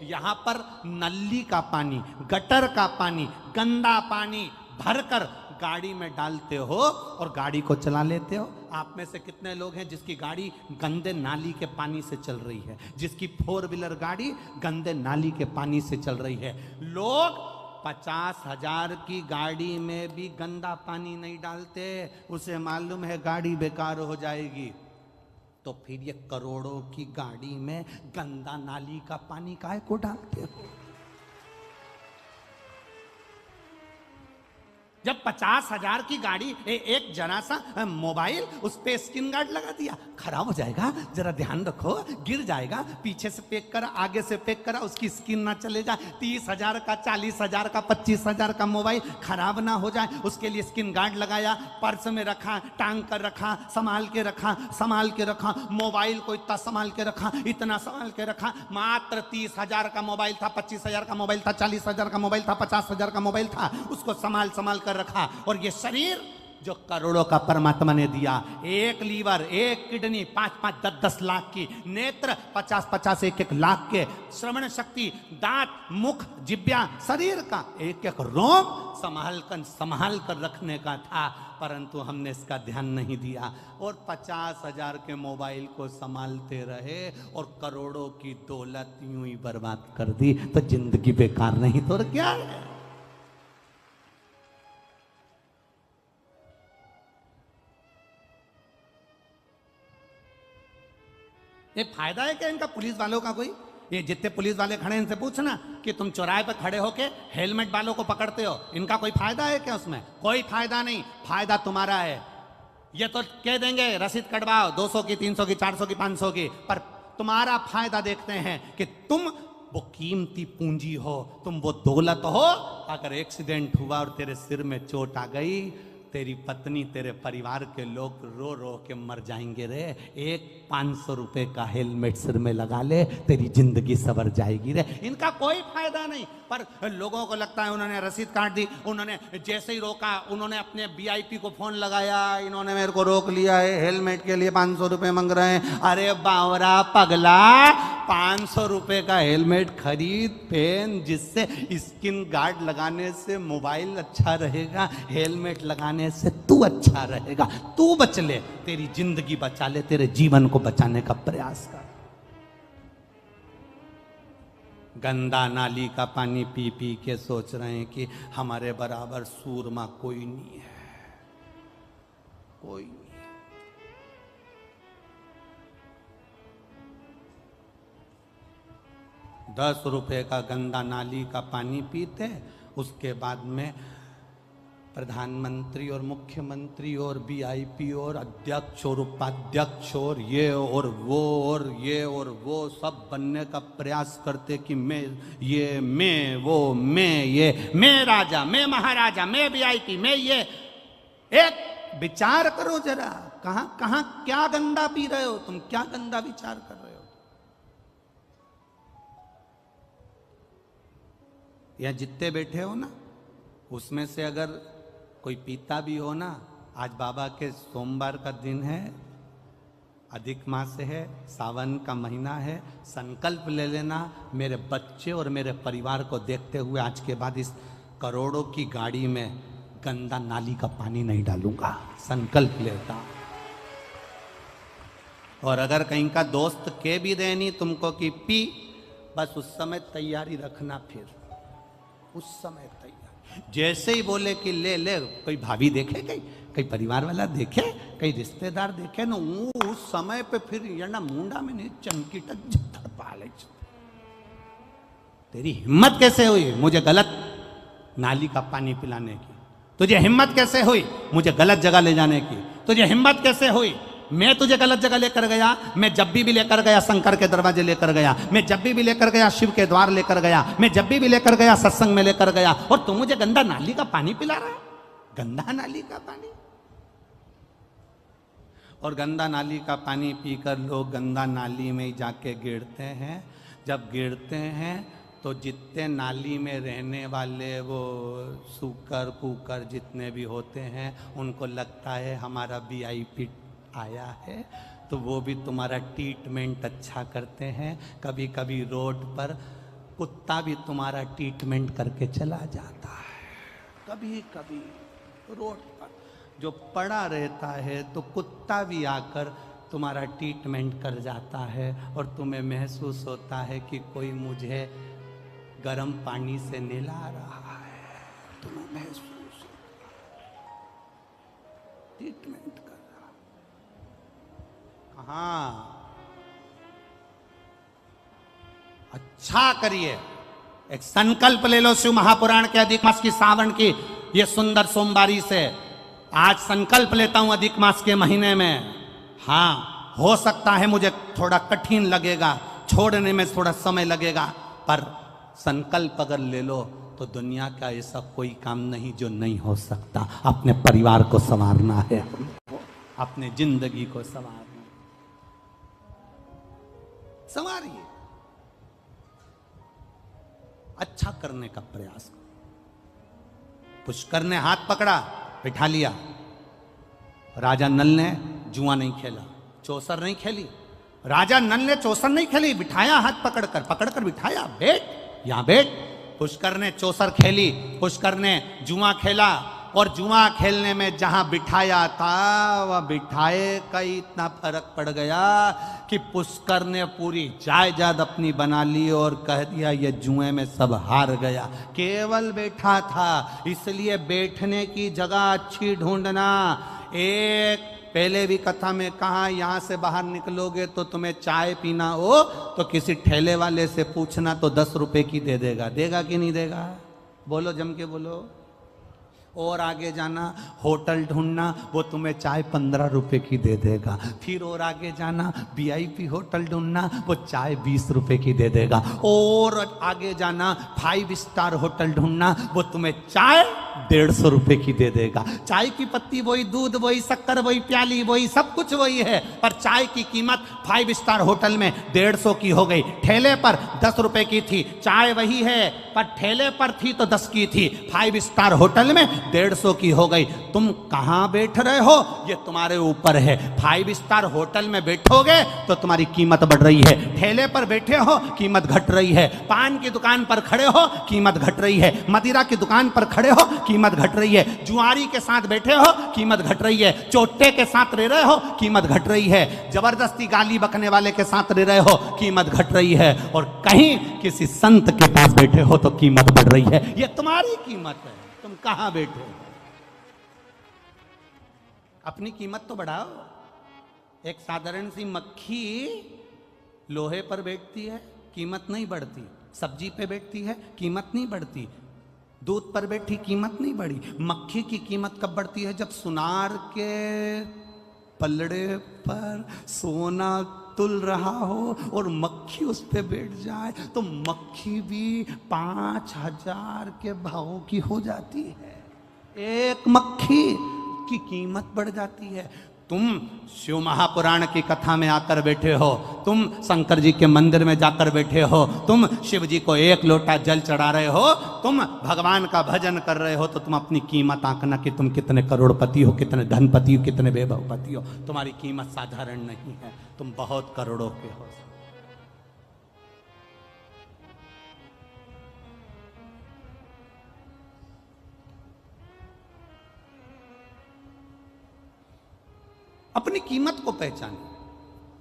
यहाँ पर नली का पानी, गटर का पानी, गंदा पानी भरकर गाड़ी में डालते हो और गाड़ी को चला लेते हो? आप में से कितने लोग हैं जिसकी गाड़ी गंदे नाली के पानी से चल रही है, जिसकी फोर व्हीलर गाड़ी गंदे नाली के पानी से चल रही है? लोग 50,000 की गाड़ी में भी गंदा पानी नहीं डालते, उसे मालूम है गाड़ी बेकार हो जाएगी। तो फिर ये करोड़ों की गाड़ी में गंदा नाली का पानी काहे को डालते हो? जब 50,000 की गाड़ी एक जरा सा मोबाइल, उस पे स्क्रीन गार्ड लगा दिया, खराब हो जाएगा, जरा ध्यान रखो, गिर जाएगा, पीछे से पैक करा, आगे से पैक करा, उसकी स्क्रीन ना चले जाए। 30,000 का, 40,000 का, 25,000 का मोबाइल खराब ना हो जाए, उसके लिए स्क्रीन गार्ड लगाया, पर्स में रखा, टांग कर रखा, संभाल के रखा, मोबाइल को इतना संभाल के रखा, इतना संभाल के रखा। मात्र 30,000 का मोबाइल था, 25,000 का मोबाइल था, 40,000 का मोबाइल था, 50,000 का मोबाइल था, उसको संभाल कर रखा। और ये शरीर जो करोड़ों का परमात्मा ने दिया, एक लीवर, एक किडनी, 5-5, 10-10 लाख की, नेत्र 50-50, 1-1 लाख के, श्रवण शक्ति, दांत, मुख, जिब्या, शरीर का एक एक रोम संभाल कर रखने का था, परंतु हमने इसका ध्यान नहीं दिया और 50,000 के मोबाइल को संभालते रहे और करोड़ों की दौलत यूं ही बर्बाद कर दी। तो जिंदगी बेकार नहीं तो क्या है? ये फायदा है क्या इनका पुलिस वालों का? कोई ये जितने पुलिस वाले खड़े हैं इनसे पूछना कि तुम चौराहे पर खड़े होके हेलमेट वालों को पकड़ते हो, इनका कोई फायदा है क्या? उसमें कोई फायदा नहीं। फायदा तुम्हारा है। ये तो कह देंगे रसीद कटवाओ 200 की, 300 की, 400 की, 500 की, पर तुम्हारा फायदा देखते हैं कि तुम वो कीमती पूंजी हो, तुम वो दौलत हो। अगर एक्सीडेंट हुआ और तेरे सिर में चोट आ गई, तेरी पत्नी, तेरे परिवार के लोग रो रो के मर जाएंगे रे। एक 500 रुपए का हेलमेट सिर में लगा ले, तेरी जिंदगी सवर जाएगी रे। इनका कोई फायदा नहीं, पर लोगों को लगता है उन्होंने रसीद काट दी, उन्होंने जैसे ही रोका, उन्होंने अपने VIP को फोन लगाया, इन्होंने मेरे को रोक लिया है, हेलमेट के लिए 500 रुपए मांग रहे हैं। अरे बावरा पगला, 500 रुपए का हेलमेट खरीद, पहन, जिससे स्किन गार्ड लगाने से मोबाइल अच्छा रहेगा, हेलमेट लगाने से तू अच्छा रहेगा। तू बच ले, तेरी जिंदगी बचा ले, तेरे जीवन को बचाने का प्रयास कर। गंदा नाली का पानी पी पी के सोच रहे हैं कि हमारे बराबर सूरमा कोई नहीं है, कोई नहीं। 10 रुपए का गंदा नाली का पानी पीते, उसके बाद में प्रधानमंत्री और मुख्यमंत्री और VIP और अध्यक्ष और उपाध्यक्ष और ये और वो और ये और वो सब बनने का प्रयास करते कि मैं ये, मैं वो, मैं ये, मैं राजा, मैं महाराजा, मैं VIP, मैं ये। एक विचार करो जरा, कहां कहां क्या गंदा पी रहे हो तुम? क्या गंदा विचार कर रहे हो? यहां जितने बैठे हो ना, उसमें से अगर कोई पीता भी हो ना, आज बाबा के सोमवार का दिन है, अधिक मास है, सावन का महीना है, संकल्प ले लेना, मेरे बच्चे और मेरे परिवार को देखते हुए आज के बाद इस करोड़ों की गाड़ी में गंदा नाली का पानी नहीं डालूंगा। संकल्प लेता। और अगर कहीं का दोस्त के भी देनी तुमको कि पी, बस उस समय तैयारी रखना, फिर उस समय तैयारी। जैसे ही बोले कि ले ले, कोई भाभी देखे, कई परिवार वाला देखे, कई रिश्तेदार देखे ना, उस समय पे फिर ये ना मुंडा में नहीं चमकी टक पाले। तेरी हिम्मत कैसे हुई मुझे गलत नाली का पानी पिलाने की? तुझे हिम्मत कैसे हुई मुझे गलत जगह ले जाने की? तुझे हिम्मत कैसे हुई? मैं तुझे गलत जगह लेकर गया, मैं जब भी लेकर गया शंकर के दरवाजे लेकर गया, मैं जब भी लेकर गया शिव के द्वार लेकर गया, मैं जब भी लेकर गया सत्संग में लेकर गया, और तू मुझे गंदा नाली का पानी पिला रहा है? गंदा नाली का पानी। और गंदा नाली का पानी पीकर लोग गंदा नाली में ही जाके गिरते हैं। जब गिरते हैं तो जितने नाली में रहने वाले वो सूकर कुकर जितने भी होते हैं उनको लगता है हमारा वीआईपी आया है, तो वो भी तुम्हारा ट्रीटमेंट अच्छा करते हैं। कभी कभी रोड पर कुत्ता भी तुम्हारा ट्रीटमेंट करके चला जाता है। कभी कभी रोड पर जो पड़ा रहता है तो कुत्ता भी आकर तुम्हारा ट्रीटमेंट कर जाता है और तुम्हें महसूस होता है कि कोई मुझे गर्म पानी से नहला रहा है। तुम्हें महसूस ट्रीटमेंट कर रहा। कहाँ? अच्छा करिए, एक संकल्प ले लो शिव महापुराण के अधिक मास की सावन की ये सुंदर सोमवारी से। आज संकल्प लेता हूं अधिक मास के महीने में। हाँ, हो सकता है मुझे थोड़ा कठिन लगेगा, छोड़ने में थोड़ा समय लगेगा, पर संकल्प अगर ले लो तो दुनिया का ऐसा कोई काम नहीं जो नहीं हो सकता। अपने परिवार को संवारना है, अपने जिंदगी को संवारना। संवारिए, अच्छा करने का प्रयास करो। पुष्कर ने हाथ पकड़ा, बिठा लिया। राजा नल ने जुआ नहीं खेला, चौसर नहीं खेली। राजा नल ने चौसर नहीं खेली, बिठाया हाथ पकड़कर बिठाया, बैठ यहां बैठ। पुष्कर ने चौसर खेली, पुष्कर ने जुआ खेला, और जुआ खेलने में जहां बिठाया था वह बिठाए का ही इतना फर्क पड़ गया कि पुष्कर ने पूरी जायदाद अपनी बना ली और कह दिया ये जुए में सब हार गया। केवल बैठा था, इसलिए बैठने की जगह अच्छी ढूंढना। एक पहले भी कथा में कहा, यहां से बाहर निकलोगे तो तुम्हें चाय पीना हो तो किसी ठेले वाले से पूछना तो 10 रुपए की दे देगा। देगा कि नहीं देगा? बोलो, जम के बोलो। और आगे जाना, होटल ढूंढना, वो तुम्हें चाय 15 रुपए की दे देगा। फिर और आगे जाना, वीआईपी होटल ढूंढना, वो चाय 20 रुपए की दे देगा। और आगे जाना, 5 स्टार होटल ढूंढना, वो तुम्हें चाय 150 रुपए की दे देगा। चाय की पत्ती वही, दूध वही, शक्कर वही, प्याली वही, सब कुछ वही है, पर चाय की कीमत 5 स्टार होटल में 150 की हो गई। ठेले पर 10 रुपए की थी, चाय वही है, पर ठेले पर थी तो 10 की थी, 5 स्टार होटल में 150 की हो गई। तुम कहां बैठ रहे हो ये तुम्हारे ऊपर है। 5 स्टार होटल में बैठोगे तो तुम्हारी कीमत बढ़ रही है, ठेले पर बैठे हो कीमत घट रही है, पान की दुकान पर खड़े हो कीमत घट रही है, मदिरा की दुकान पर खड़े हो कीमत घट रही है, जुआरी के साथ बैठे हो कीमत घट रही है, चोटे के साथ रह रहे हो कीमत घट रही है, जबरदस्ती गाली बकने वाले के साथ रह रहे हो कीमत घट रही है, और कहीं किसी संत के पास बैठे हो तो कीमत बढ़ रही है। ये तुम्हारी कीमत है, तुम कहां बैठे हो? अपनी कीमत तो बढ़ाओ। एक साधारण सी मक्खी लोहे पर बैठती है, कीमत नहीं बढ़ती। सब्जी पे बैठती है, कीमत नहीं बढ़ती। दूध पर बैठी, कीमत नहीं बढ़ी। मक्खी की कीमत कब बढ़ती है? जब सुनार के पलड़े पर सोना तुल रहा हो और मक्खी उस पे बैठ जाए तो मक्खी भी 5,000 के भाव की हो जाती है। एक मक्खी की कीमत बढ़ जाती है। तुम शिव महापुराण की कथा में आकर बैठे हो, तुम शंकर जी के मंदिर में जाकर बैठे हो, तुम शिव जी को 1 लोटा जल चढ़ा रहे हो, तुम भगवान का भजन कर रहे हो, तो तुम अपनी कीमत आंकना कि तुम कितने करोड़पति हो, कितने धनपति हो, कितने वैभवपति हो। तुम्हारी कीमत साधारण नहीं है, तुम बहुत करोड़ों के हो। अपनी कीमत को पहचाने,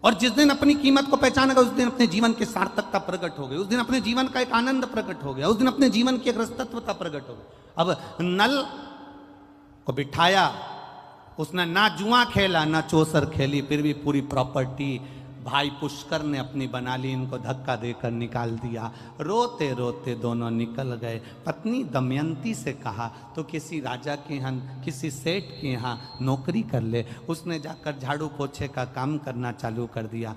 और जिस दिन अपनी कीमत को पहचानेगा उस दिन अपने जीवन की सार्थकता प्रकट हो गई, उस दिन अपने जीवन का एक आनंद प्रकट हो गया, उस दिन अपने जीवन की एक रसतत्वता प्रकट हो गई। अब नल को बिठाया, उसने ना जुआ खेला ना चौसर खेली, फिर भी पूरी प्रॉपर्टी भाई पुष्कर ने अपनी बनाली इनको धक्का देकर निकाल दिया। रोते रोते दोनों निकल गए। पत्नी दमयंती से कहा तो किसी राजा के यहाँ, किसी सेठ के यहाँ नौकरी कर ले। उसने जाकर झाड़ू पोछे का काम करना चालू कर दिया।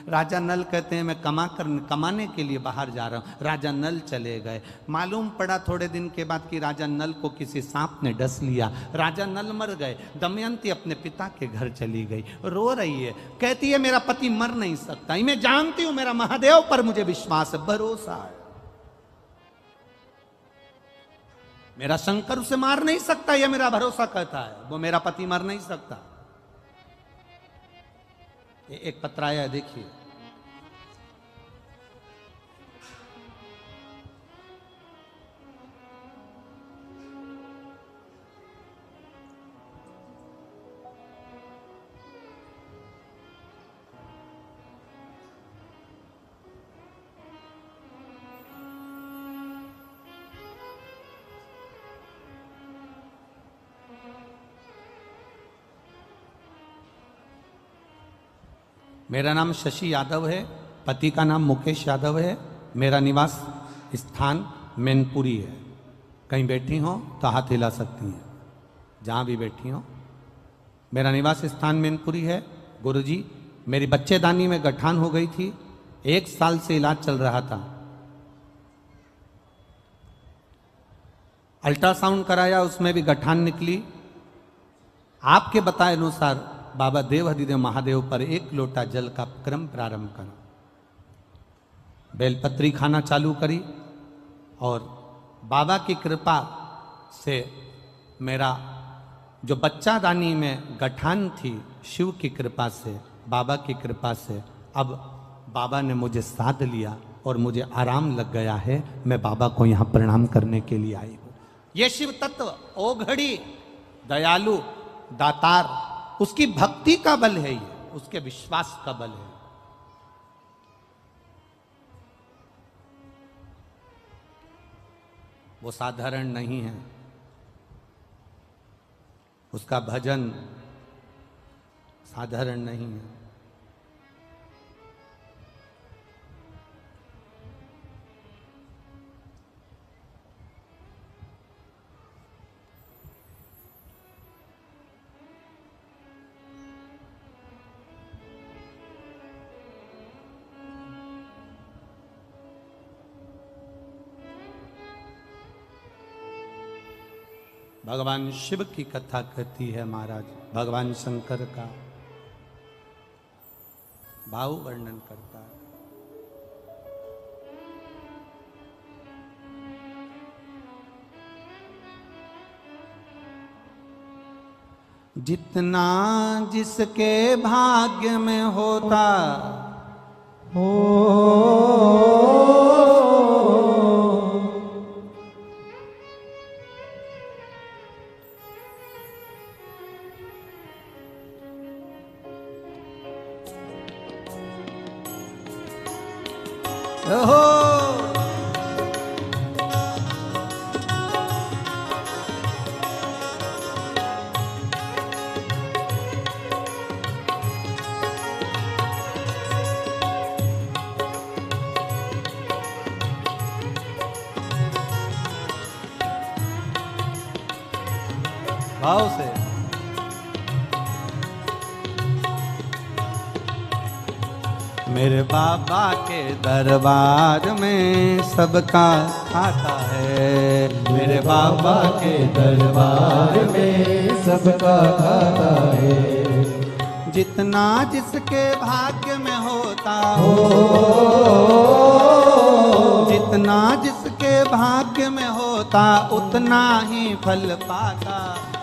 राजा नल कहते हैं मैं कमाने के लिए बाहर जा रहा हूँ। राजा नल चले गए। मालूम पड़ा थोड़े दिन के बाद कि राजा नल को किसी सांप ने डस लिया। राजा नल मर गए। दमयंती अपने पिता के घर चली गई, रो रही है, कहती है मेरा पति मर नहीं सकता। मैं जानती हूं मेरा महादेव पर मुझे विश्वास है, भरोसा है। मेरा शंकर उसे मार नहीं सकता, यह मेरा भरोसा कहता है। वो मेरा पति मर नहीं सकता। एक पत्र आया है, देखिए। मेरा नाम शशि यादव है, पति का नाम मुकेश यादव है। मेरा निवास स्थान मैनपुरी है। कहीं बैठी हो तो हाथ हिला सकती हैं, जहाँ भी बैठी हो। मेरा निवास स्थान मैनपुरी है। गुरुजी, मेरी बच्चेदानी में गठान हो गई थी, 1 साल से इलाज चल रहा था। अल्ट्रासाउंड कराया, उसमें भी गठान निकली। आपके बताए अनुसार बाबा देवहदिदेव महादेव पर 1 लोटा जल का क्रम प्रारंभ करो। बेलपत्री खाना चालू करी और बाबा की कृपा से मेरा जो बच्चादानी में गठान थी, शिव की कृपा से, बाबा की कृपा से, अब बाबा ने मुझे साध लिया और मुझे आराम लग गया है। मैं बाबा को यहाँ प्रणाम करने के लिए आई हूँ। ये शिव तत्व ओघड़ी, दयालु, दातार, उसकी भक्ति का बल है, ये उसके विश्वास का बल है। वो साधारण नहीं है। उसका भजन साधारण नहीं है। भगवान शिव की कथा कहती है महाराज। भगवान शंकर का भाव वर्णन करता है। जितना जिसके भाग्य में होता भाव से मेरे बाबा के दरबार में सबका खाता है। मेरे बाबा के दरबार में सबका खाता है। जितना जिसके भाग्य में होता हो, जितना जिसके भाग्य में होता उतना ही फल पाता।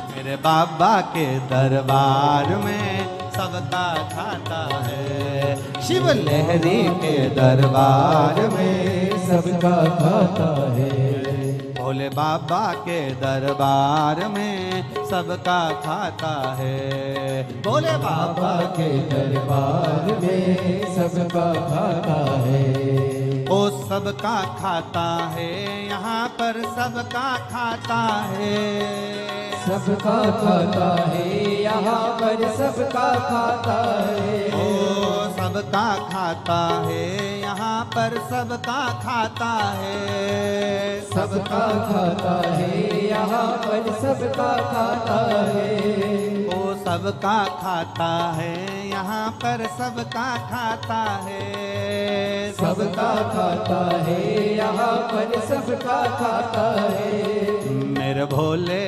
मेरे बाबा के दरबार में सबका खाता है। शिव लहरी के दरबार में सबका खाता है। भोले बाबा के दरबार में सबका खाता है। भोले बाबा के दरबार में सबका खाता है। ओ सबका खाता है, यहाँ पर सबका खाता है। सबका खाता है, यहाँ पर सबका खाता है। ओ सब सबका खाता है, यहाँ पर सबका खाता है। सबका खाता है, यहाँ पर सबका खाता है। ओ सबका खाता है, यहाँ पर सबका खाता है। सबका खाता है, यहाँ पर सबका खाता है। मेरे भोले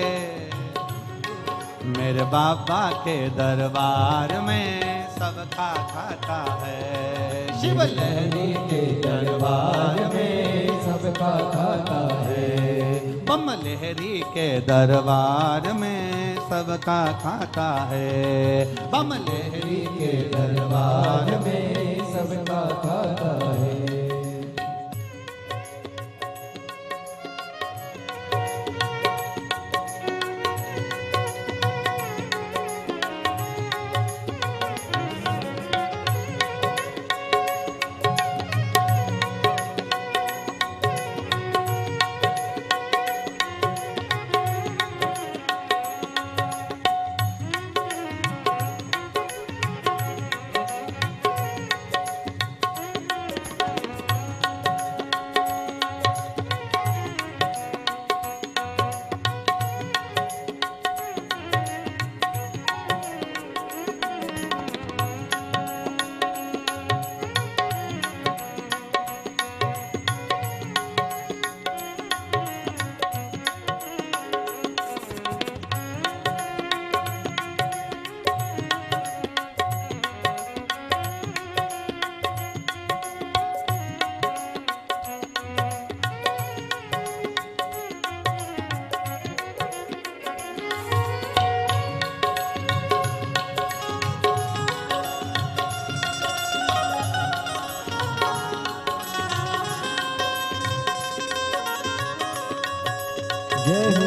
मेरे बाबा के दरबार में सबका खाता है। शिव लहरी के दरबार में सबका खाता है। बम लहरी के दरबार में सबका खाता है। बम लहरी के दरबार में सबका खाता है। जय हो।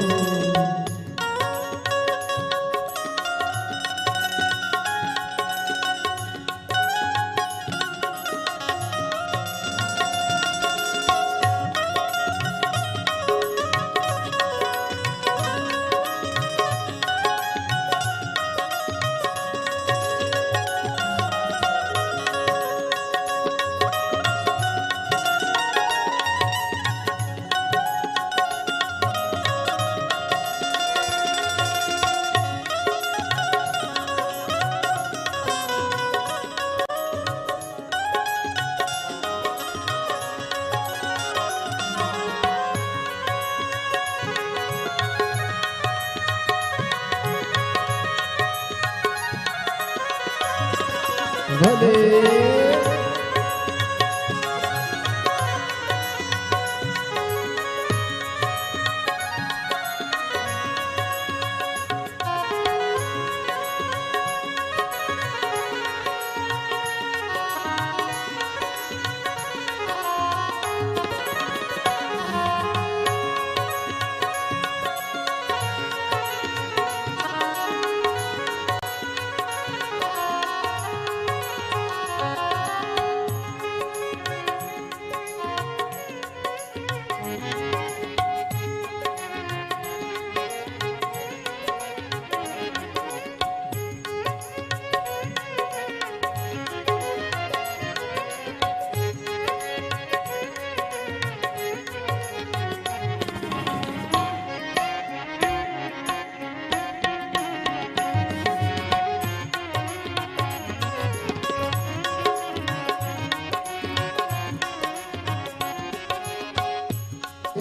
भले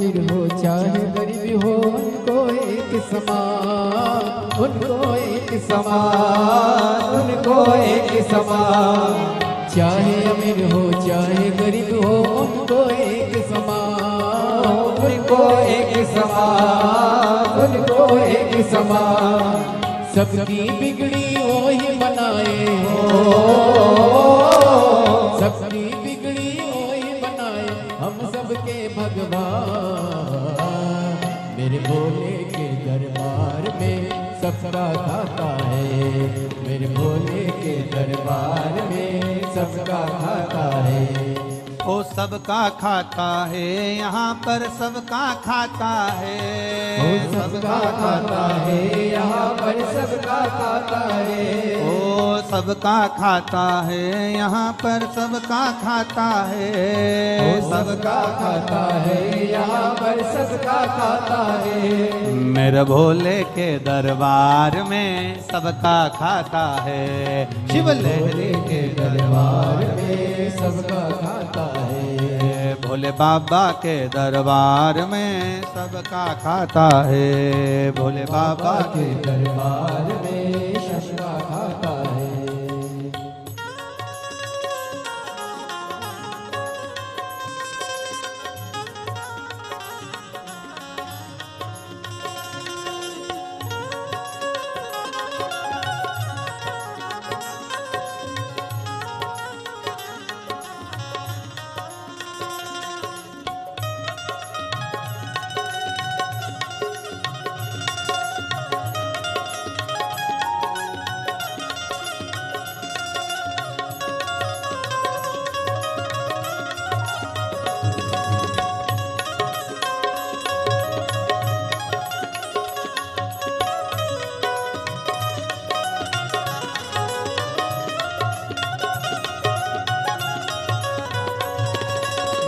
अमीर हो चाहे गरीब हो उनको एक समान, उनको एक समान, उनको एक समान। चाहे अमीर हो चाहे गरीब हो उनको एक समान, उनको एक समान, उनको एक समान। सबकी बिगड़ी वो ही बनाए हो, सबकी बिगड़ी वो ही बनाए हम सबके भगवान। मेरे भोले के दरबार में सबका खाता है, मेरे भोले के दरबार में सबका खाता है। ओ सबका खाता है, यहाँ पर सबका खाता है। ओ सबका खाता है, यहाँ पर सबका खाता है। ओ सबका खाता है, यहाँ पर सबका खाता है, सबका खाता है, यहाँ पर सबका खाता है। मेरे भोले के दरबार में सबका खाता है, शिव लहरी के दरबार में सबका खाता है। भोले बाबा के दरबार में सबका खाता है, भोले बाबा के दरबार में सबका खाता है।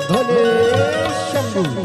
भोले शंभू।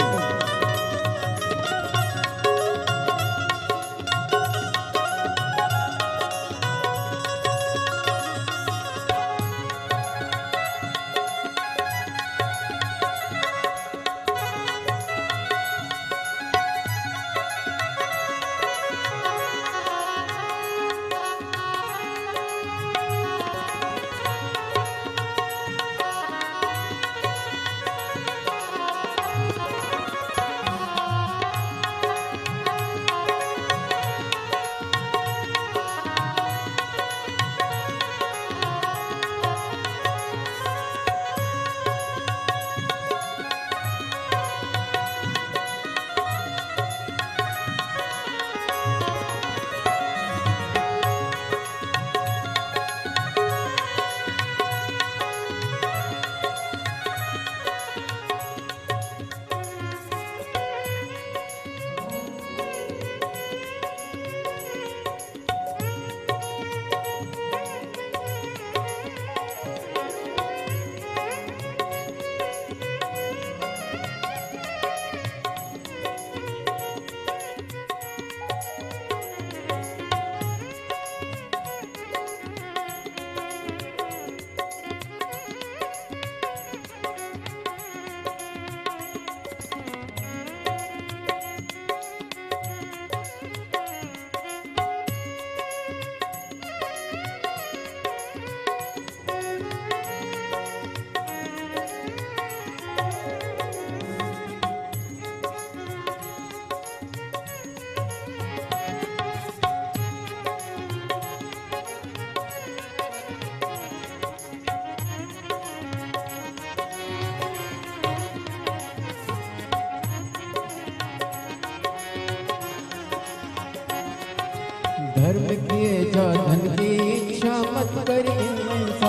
धर्म किए जा धन की इच्छा मत कर इंसान,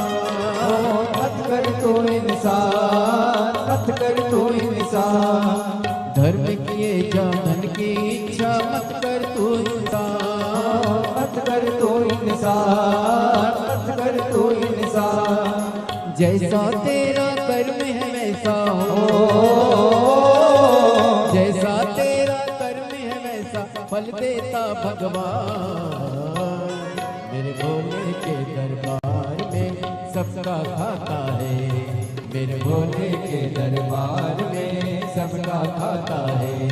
मत कर तो इंसान, मत कर तो इंसान। धर्म किए जा धन की इच्छा मत कर तो इंसान, मत कर तो इंसान, मत कर तो इंसान। जैसा तेरा कर्म है वैसा हो, जैसा तेरा कर्म है वैसा फल देता भगवान। मेरे भोले के दरबार में सबका खाता है, मेरे भोले के दरबार में सबका खाता है।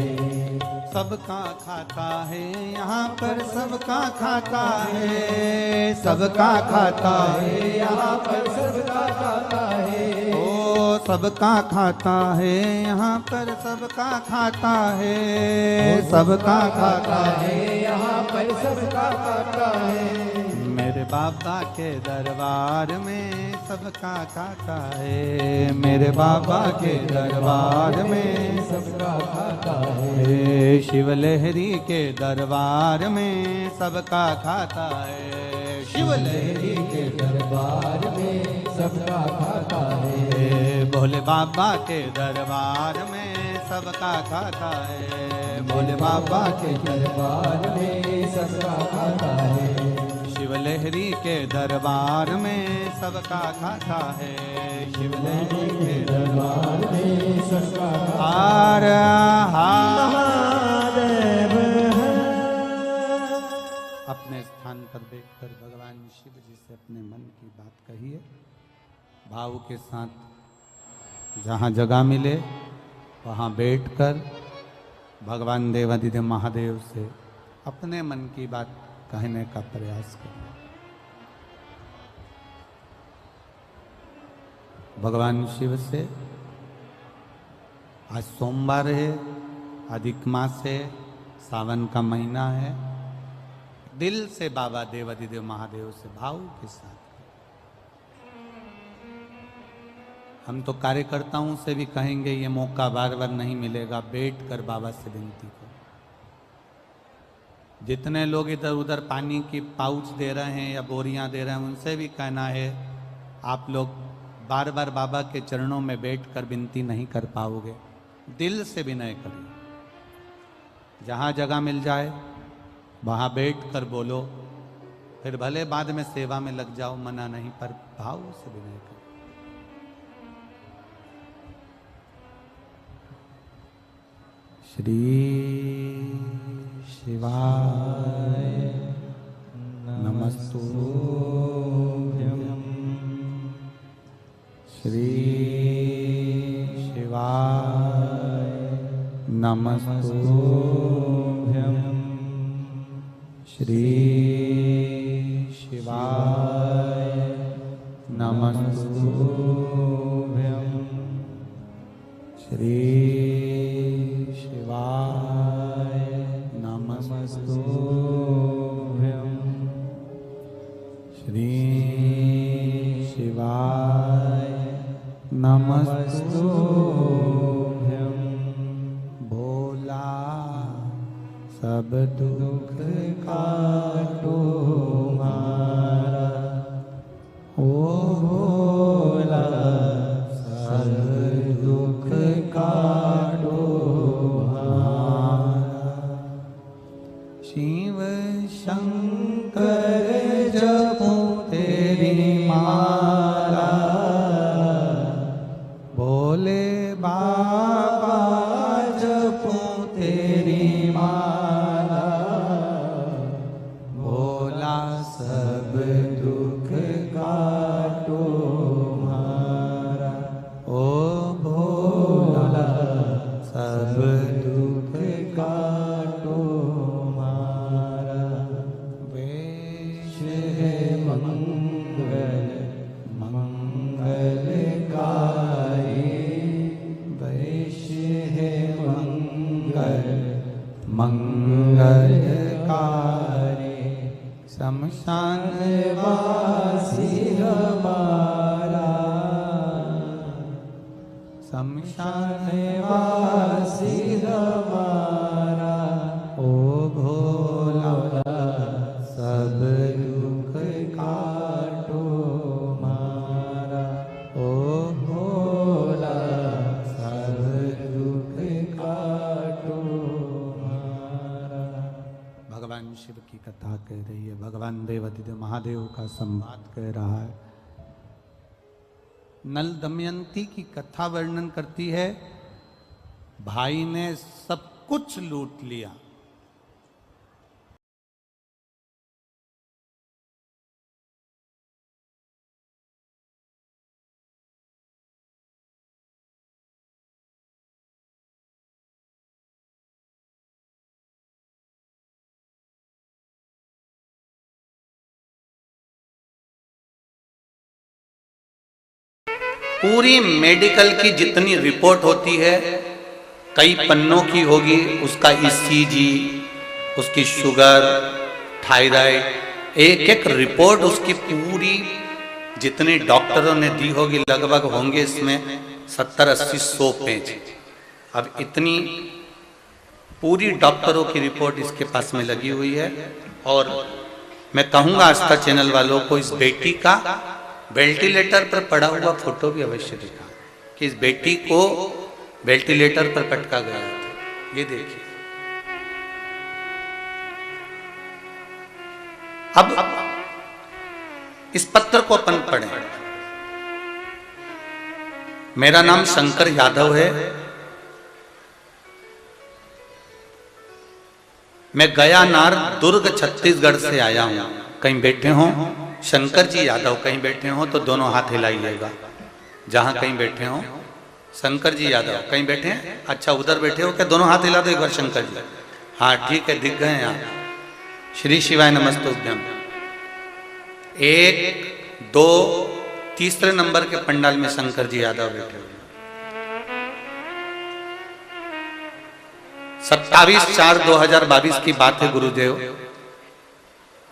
सबका खाता है, यहाँ पर सबका खाता है, सबका खाता है, यहाँ पर सबका खाता है। ओ सबका खाता है, यहाँ पर सबका खाता है, सबका खाता है, यहाँ पर सबका खाता है। मेरे बाबा के दरबार में सबका खाता है, मेरे बाबा के दरबार में सबका खाता है। शिव लहरी के दरबार में सबका खाता है, शिव लहरी के दरबार में सबका खाता है। भोले बाबा के दरबार में सबका खाता है, भोले बाबा के दरबार में सबका खाता है। शिवलहरी के दरबार में सबका खाता है, शिवलहरी के दरबार में सबका हार महादेव है। अपने स्थान पर बैठकर भगवान शिव जी से अपने मन की बात कहिए, भाव के साथ। जहाँ जगह मिले वहाँ बैठकर भगवान देवादिदेव महादेव से अपने मन की बात कहने का प्रयास करें। भगवान शिव से आज सोमवार है, अधिक मास है, सावन का महीना है। दिल से बाबा देवादिदेव महादेव से भाव के साथ। हम तो कार्यकर्ताओं से भी कहेंगे ये मौका बार बार नहीं मिलेगा, बैठ कर बाबा से विनती करो। जितने लोग इधर उधर पानी की पाउच दे रहे हैं या बोरियां दे रहे हैं, उनसे भी कहना है आप लोग बार बार बाबा के चरणों में बैठकर विनती नहीं कर पाओगे, दिल से विनय करिए। जहाँ जगह मिल जाए वहाँ बैठकर बोलो, फिर भले बाद में सेवा में लग जाओ, मना नहीं, पर भाव से विनय करो। श्री शिवाय नमस्तुभ्यं, श्री शिवाय नमस्तुभ्यं, श्री शिवाय नमस्तुभ्यं, श्री शिवाय नमस्तुभ्यं, श्री शिवाय नमस्तुभ्यं। भोला सब दुख काटो मारा, ओ भोला सब दुख काटो मारा। शिव शंकर जपो तेरी माला, भोले बाबा जपो तेरी माला। भोला सब दुख काटो मारा, ओ भोला सब दुख काटो मारा। वेश है मंगल मंगलकारी, वेश है मंगल मंगलकारी। शमशान वासी हमारा, शमशान वासी हमारा। ओ भोला सब दुख काटो मारा, ओ भोला सब दुख काटो मारा। भगवान शिव की कथा कह रही है, भगवान देवादिदेव महादेव का संवाद कह रहा है। नल दमयंती की कथा वर्णन करती है। भाई ने सब कुछ लूट लिया, पूरी मेडिकल की जितनी रिपोर्ट होती है, कई पन्नों की होगी, उसका ईसीजी, उसकी शुगर, थायराइड, एक एक रिपोर्ट उसकी पूरी जितने डॉक्टरों ने दी होगी, लगभग होंगे इसमें 70-80-100 पेज। अब इतनी पूरी डॉक्टरों की रिपोर्ट इसके पास में लगी हुई है। और मैं कहूँगा आस्था चैनल वालों को इस बेटी का वेंटिलेटर पर पड़ा हुआ फोटो भी अवश्य दिखा कि इस बेटी को वेंटिलेटर पर पटका गया था। ये देखिए, अब इस पत्र को अपन पढ़ें। मेरा नाम शंकर यादव है। मैं गयानार दुर्ग छत्तीसगढ़ से आया हूं। कहीं बैठे हो शंकर जी यादव, कहीं बैठे हो तो दोनों हाथ हिलाइएगा। जहां कहीं बैठे हो शंकर जी यादव कहीं बैठे हैं? अच्छा, उधर बैठे हो क्या? दोनों हाथ हिला दो एक बार शंकर जी। हाँ ठीक है, दिख गए आप। श्री शिवाय नमस्तुभ्यम। 1 2 तीसरे नंबर के पंडाल में शंकर जी यादव बैठे हुए। 27/4/2022 की बात है गुरुदेव।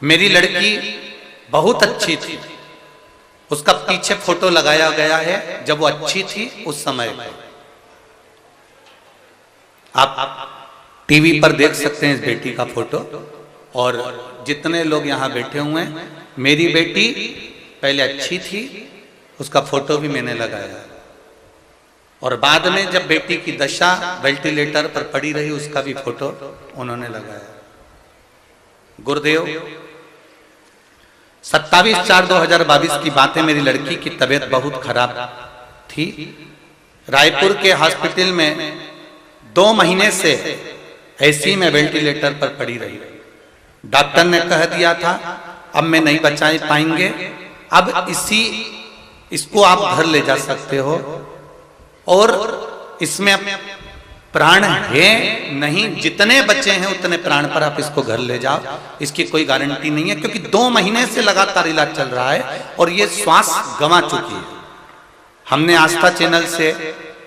मेरी लड़की बहुत अच्छी थी। उसका पीछे फोटो लगाया गया है जब वो अच्छी थी उस समय। आप टीवी पर देख सकते हैं इस बेटी का फोटो। और जितने लोग यहाँ बैठे हुए हैं, मेरी बेटी पहले अच्छी थी, उसका फोटो भी मैंने लगाया। और बाद में जब बेटी की दशा वेंटिलेटर पर पड़ी रही, उसका भी फोटो उन्होंने लगाया। गुरुदेव 27/4/2022 की बात है। मेरी लड़की की तबीयत बहुत खराब थी। रायपुर के हॉस्पिटल में 2 महीने से ऐसी में वेंटिलेटर पर पड़ी रही। डॉक्टर ने कह दिया था अब मैं नहीं बचा पाएंगे, अब इसको आप घर ले जा सकते हो। और इसमें प्राण है नहीं, जितने बचे हैं उतने प्राण पर आप इसको घर ले जाओ। इसकी कोई गारंटी नहीं है, क्योंकि 2 महीने से लगातार इलाज चल रहा है और ये श्वास गंवा चुकी है। हमने आस्था चैनल से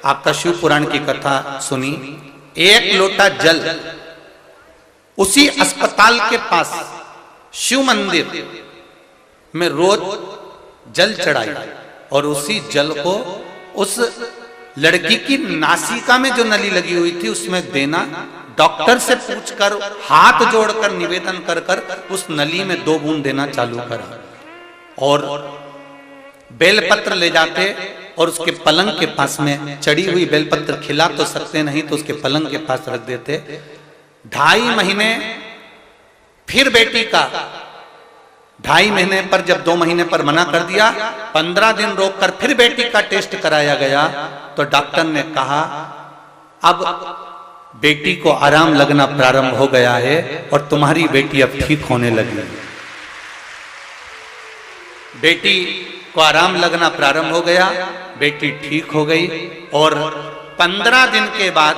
आपका शिव पुराण की कथा सुनी। 1 लोटा जल उसी अस्पताल के पास शिव मंदिर में रोज जल चढ़ाई और उसी जल को उस लड़की की नासिका में जो नली लगी हुई थी उसमें देना। डॉक्टर से पूछकर, हाथ जोड़कर निवेदन कर कर उस नली में 2 बूंद देना चालू करा। और बेलपत्र ले जाते और उसके पलंग के पास में चढ़ी हुई बेलपत्र खिला तो सकते नहीं, तो उसके पलंग के पास रख देते। 2.5 महीने फिर बेटी का 2.5 महीने पर जब 2 महीने पर मना कर दिया, 15 दिन रोककर फिर बेटी का टेस्ट कराया गया तो डॉक्टर ने कहा अब बेटी को आराम लगना प्रारंभ हो गया है और तुम्हारी बेटी अब ठीक होने लगी। बेटी को आराम लगना प्रारंभ हो गया, बेटी ठीक हो गई। और 15 दिन के बाद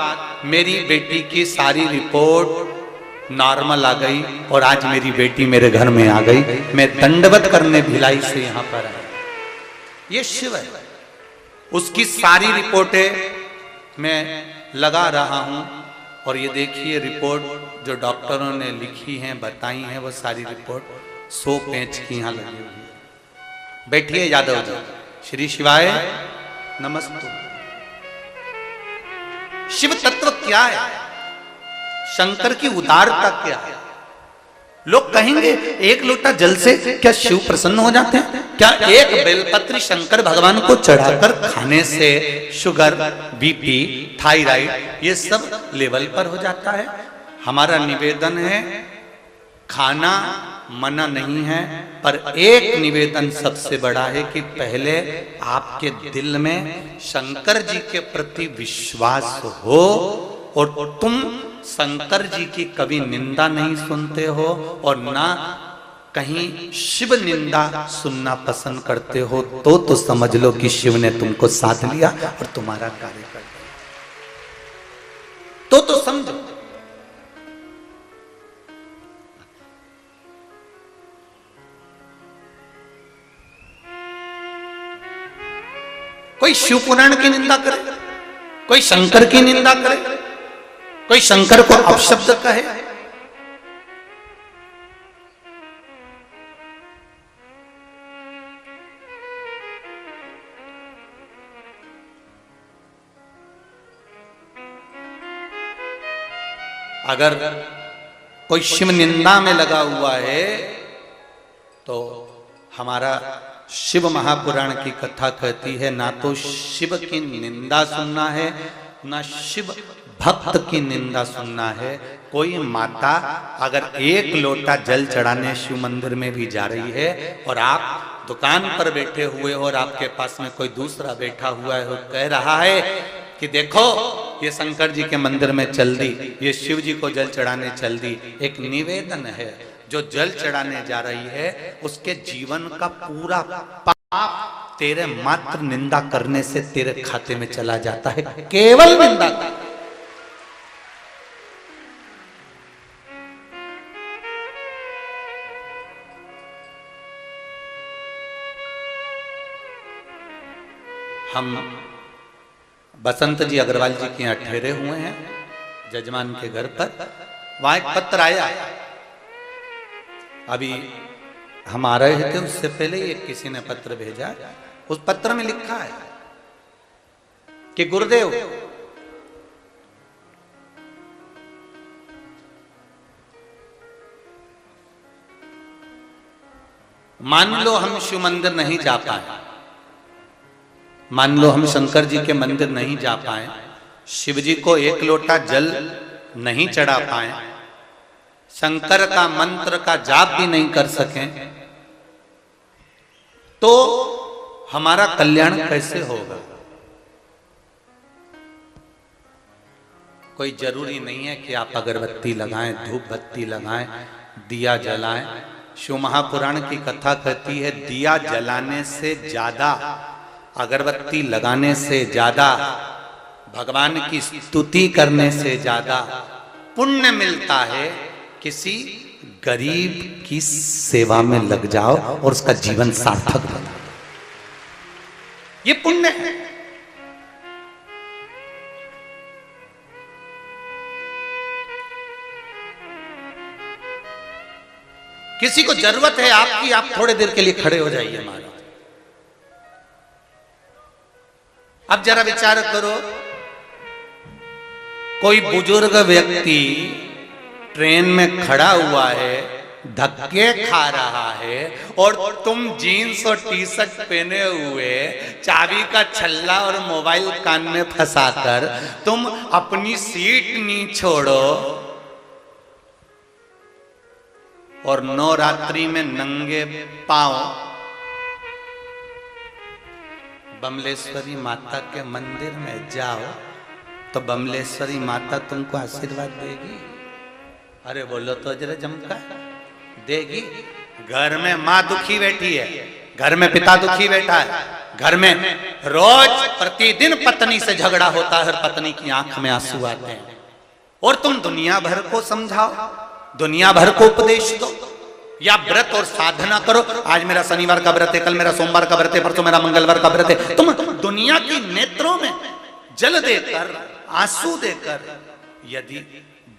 मेरी बेटी की सारी रिपोर्ट नॉर्मल आ गई और आज मेरी बेटी मेरे घर में आ गई। मैं दंडवत करने भिलाई से यहां पर आया। ये शिव है। उसकी सारी रिपोर्टें मैं लगा रहा हूं और ये देखिए रिपोर्ट जो डॉक्टरों ने लिखी हैं, बताई हैं, वो सारी रिपोर्ट 100 पेज की यहां लगी हुई है। बैठिए यादव जी। श्री शिवाय नमस्ते। शिव तत्व क्या है? शंकर की उदारता क्या है? लोग कहेंगे 1 लोटा जल से क्या शिव प्रसन्न हो जाते हैं? क्या 1 बेलपत्र शंकर भगवान को चढ़ाकर खाने से शुगर, बीपी, थायराइड ये सब लेवल पर हो जाता है? हमारा निवेदन है, खाना मना नहीं है, पर एक निवेदन सबसे बड़ा है कि पहले आपके दिल में शंकर जी के प्रति विश्वास हो और तुम शंकर जी की कभी निंदा नहीं सुनते हो और ना कहीं शिव निंदा सुनना पसंद करते हो, तो समझ लो कि शिव ने तुमको साथ लिया और तुम्हारा कार्य कर दिया। तो समझो। कोई शिव पुराण की निंदा करे, कोई शंकर की निंदा करे, कोई शंकर को अपशब्द कहे। अगर कोई शिव निंदा में लगा हुआ है तो हमारा शिव महापुराण की कथा कहती है ना तो शिव की निंदा सुनना है, ना शिव भक्त की निंदा सुनना है। कोई माता अगर एक लोटा जल चढ़ाने शिव मंदिर में भी जा रही है और आप दुकान पर बैठे हुए और आपके पास में कोई दूसरा बैठा हुआ है और कह रहा है कि देखो ये शंकर जी के मंदिर में चल दी, ये शिव जी को जल चढ़ाने चल दी, एक निवेदन है। जो जल चढ़ाने जा रही है उसके जीवन का पूरा पाप तेरे मात्र निंदा करने से तेरे खाते में चला जाता है, केवल निंदा का। हम बसंत जी अग्रवाल जी के यहाँ ठहरे हुए हैं जजमान के घर पर। वहां एक पत्र आया, अभी हम आ रहे थे उससे पहले ही किसी ने पत्र भेजा। उस पत्र में लिखा है कि गुरुदेव, मान लो हम शिव मंदिर नहीं जा पाए, मान लो हम शंकर जी के मंदिर नहीं जा पाए, शिव जी को एक लोटा जल नहीं चढ़ा पाए, शंकर का मंत्र का जाप भी नहीं कर सके, तो हमारा कल्याण कैसे होगा? कोई जरूरी नहीं है कि आप अगरबत्ती लगाएं, धूप बत्ती लगाएं, दिया जलाएं। शिव महापुराण की कथा कहती है दिया जलाने से ज्यादा, अगरबत्ती लगाने से ज्यादा, भगवान की स्तुति करने से ज्यादा पुण्य मिलता है किसी गरीब की सेवा में लग जाओ और उसका जीवन सार्थक बना। ये पुण्य है। किसी को जरूरत है आपकी, आप थोड़े देर के लिए खड़े हो जाइए हमारे। अब जरा विचार करो, कोई बुजुर्ग व्यक्ति ट्रेन में खड़ा हुआ है, धक्के खा रहा है, और तुम जीन्स और टी शर्ट पहने हुए, चाबी का छल्ला और मोबाइल कान में फंसाकर तुम अपनी सीट नहीं छोड़ो और नवरात्रि में नंगे पांव बमलेश्वरी माता के मंदिर में जाओ तो बमलेश्वरी माता तुमको आशीर्वाद देगी। अरे बोलो तो जरा जमका, देगी। घर में माँ दुखी बैठी है, घर में पिता दुखी बैठा है, घर में रोज प्रतिदिन पत्नी से झगड़ा होता है, हर पत्नी की आंख में आंसू आते हैं, और तुम दुनिया भर को समझाओ, दुनिया भर को उपदेश दो, या व्रत और साधना करो। आज मेरा शनिवार का व्रत है, कल मेरा सोमवार का व्रत है, परसों मेरा मंगलवार का व्रत है। तुम दुनिया की नेत्रों में जल देकर, आंसू देकर यदि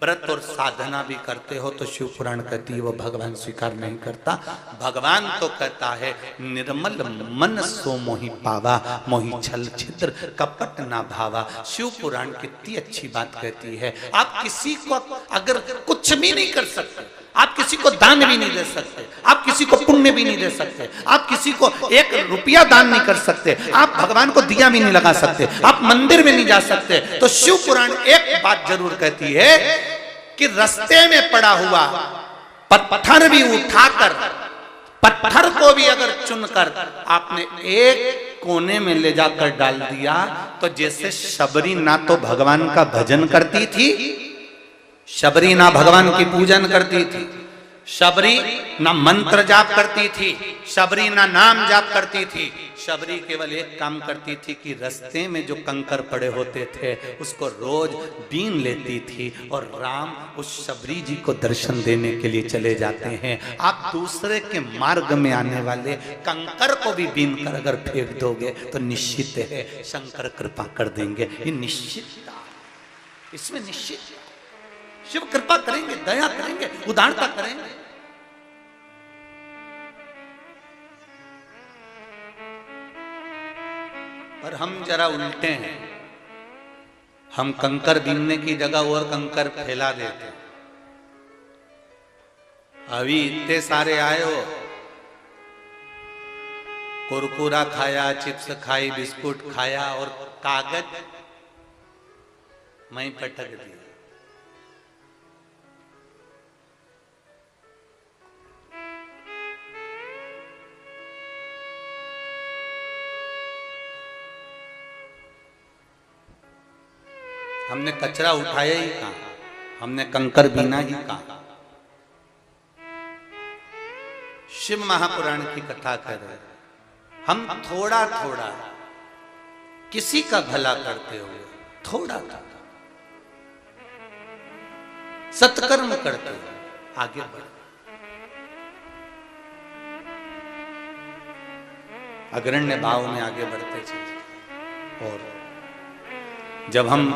व्रत और साधना भी करते हो तो शिव पुराण कहती है वो भगवान स्वीकार नहीं करता। भगवान तो कहता है निर्मल मन सो मोहि पावा, मोहि छल छिद्र कपट ना भावा। शिव पुराण कितनी अच्छी बात कहती है। आप किसी को अगर कुछ भी नहीं कर सकते, आप किसी को दान भी नहीं दे सकते, आप किसी को पुण्य भी नहीं दे सकते, आप किसी को 1 रुपया दान नहीं कर सकते, आप भगवान को दिया भी नहीं लगा सकते, आप मंदिर में नहीं जा सकते, तो शिव पुराण एक बात जरूर कहती है कि रास्ते में पड़ा हुआ पत्थर भी उठाकर, पत्थर को भी अगर चुनकर आपने एक कोने में ले जाकर डाल दिया, तो जैसे शबरी ना तो भगवान का भजन करती थी, शबरी ना भगवान की पूजन करती थी, शबरी ना मंत्र जाप करती थी, शबरी ना नाम जाप करती थी, शबरी केवल एक काम करती थी कि रास्ते में जो कंकर पड़े होते थे उसको रोज बीन लेती थी, और राम उस शबरी जी को दर्शन देने के लिए चले जाते हैं। आप दूसरे के मार्ग में आने वाले कंकर को भी बीन कर अगर फेंक दोगे तो निश्चित है शंकर कृपा कर देंगे। ये निश्चित, इसमें निश्चित शिव कृपा करेंगे, दया करेंगे, उदारता करेंगे। पर हम जरा उल्टे हैं, हम कंकर बीनने की जगह और कंकर फैला देते हैं। अभी इतने सारे आए हो, कुरकुरा खाया, चिप्स खाई, बिस्कुट खाया, और कागज मैं पटक दिया। हमने कचरा उठाया ही कहाँ, हमने कंकर बीना ही कहाँ। शिव महापुराण की कथा कर रहे, हम थोड़ा थोड़ा किसी का भला करते हुए थोड़ा थोड़ा सत्कर्म करते हुए आगे बढ़, अग्रण्य भाव में आगे बढ़ते चले। और जब हम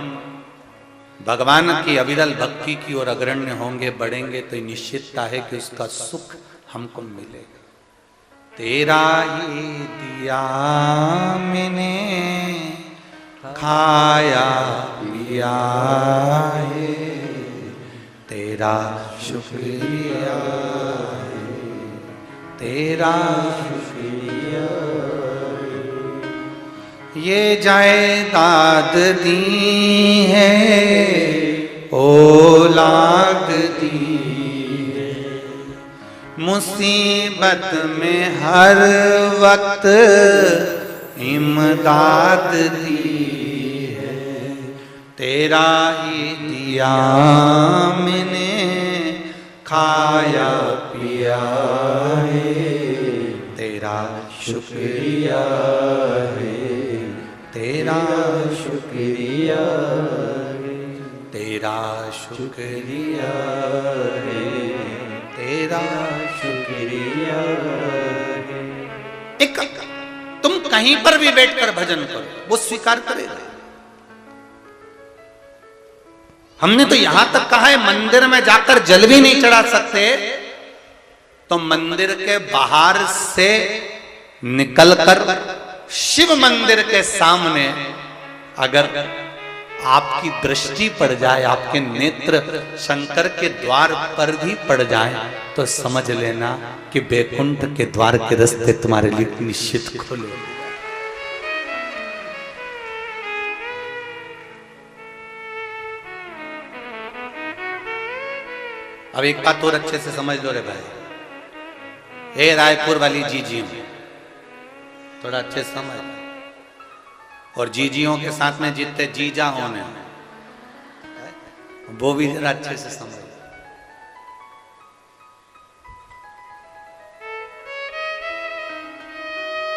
भगवान की अविरल भक्ति की ओर अग्रण्य होंगे, बढ़ेंगे, तो निश्चितता है कि उसका सुख हमको मिलेगा। तेरा ही दिया मैंने खाया पिया है, तेरा शुक्रिया है, तेरा शुक्रिया। ये जायदाद दी है, औलाद दी है, मुसीबत में हर वक्त इमदाद दी है। तेरा ही दिया मैंने खाया पिया है, तेरा शुक्रिया है, तेरा शुक्रिया है, तेरा शुक्रिया है, तेरा शुक्रिया है। एक तुम कहीं पर भी बैठकर भजन करो, वो स्वीकार करेगा। हमने तो यहां तक कहा है मंदिर में जाकर जल भी नहीं चढ़ा सकते, तो मंदिर के बाहर से निकलकर शिव मंदिर के सामने अगर आपकी दृष्टि पड़ जाए, आपके नेत्र शंकर के द्वार पर भी पड़ जाए, तो समझ लेना कि बैकुंठ के द्वार के रास्ते तुम्हारे लिए निश्चित खुले। अब एक बात और अच्छे से समझ लो रे भाई, हे रायपुर वाली जीजियों, थोड़ा अच्छे से समझ, और जीजियों के साथ में जितने जीजा होने वो भी जरा अच्छे से समझ।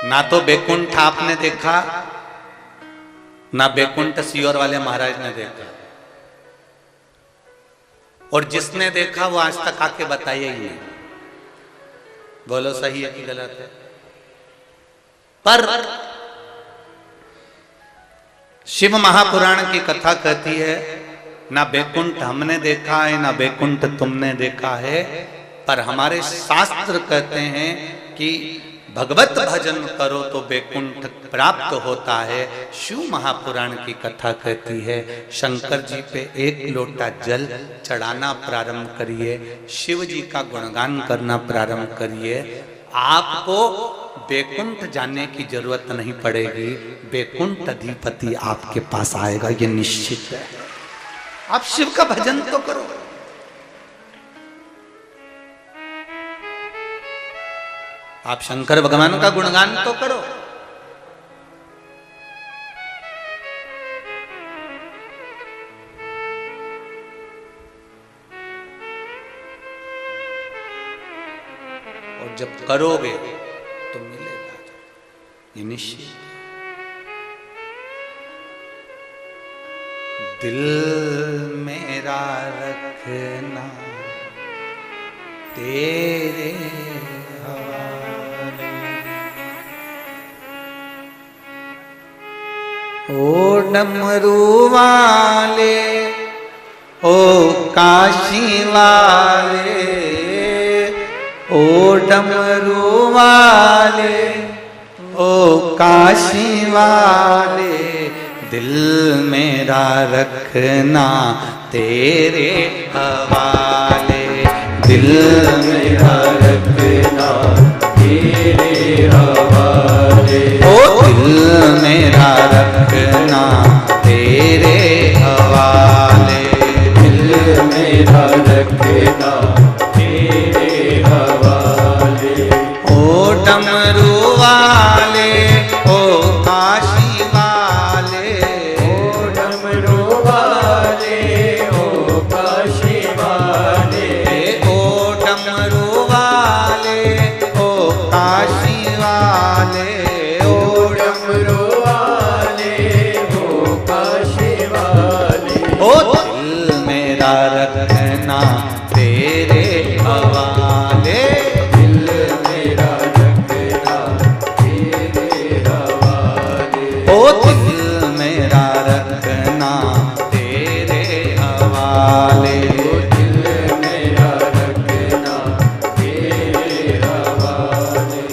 ना तो बैकुंठ आपने देखा, ना बैकुंठ सीहोर वाले महाराज ने देखा, और जिसने देखा वो आज तक आके बताइए ही नहीं। बोलो सही है कि गलत है? पर शिव महापुराण की कथा कहती है, ना बैकुंठ हमने देखा है, ना बैकुंठ तुमने देखा है, पर हमारे शास्त्र कहते हैं कि भगवत भजन करो तो बैकुंठ प्राप्त होता है। शिव महापुराण की कथा कहती है, शंकर जी पे एक लोटा जल चढ़ाना प्रारंभ करिए, शिव जी का गुणगान करना प्रारंभ करिए, आपको बैकुंठ जाने की जरूरत नहीं पड़ेगी, बैकुंठ अधिपति आपके पास आएगा, ये निश्चित है। आप शिव का भजन तो करो। आप शंकर भगवान का गुणगान तो करो। और जब करोगे तो मिलेगा, ये निश्चित। दिल मेरा रखना तेरे हवाले, ओ डमरू वाले, ओ काशी वाले, ओ डमरू वाले, ओ काशी वाले, दिल मेरा रखना तेरे हवाले, दिल मेरा रखना तेरे हवाले, ओ दिल मेरा रखना तेरे हवाले। वाले, ओ काशी वाले, ओ डमरू वाले, ओ काशी वाले, ओ डमरू वाले, ओ काशी वाले, ओ डमरू वाले, ओ काशी वाले। ओ दिल मेरा रखना तेरे हवाले, दिल मेरा रखना तेरे हवाले, ओ दिल मेरा रखना तेरे हवाले। दिल मेरा रखना तेरे हवाले।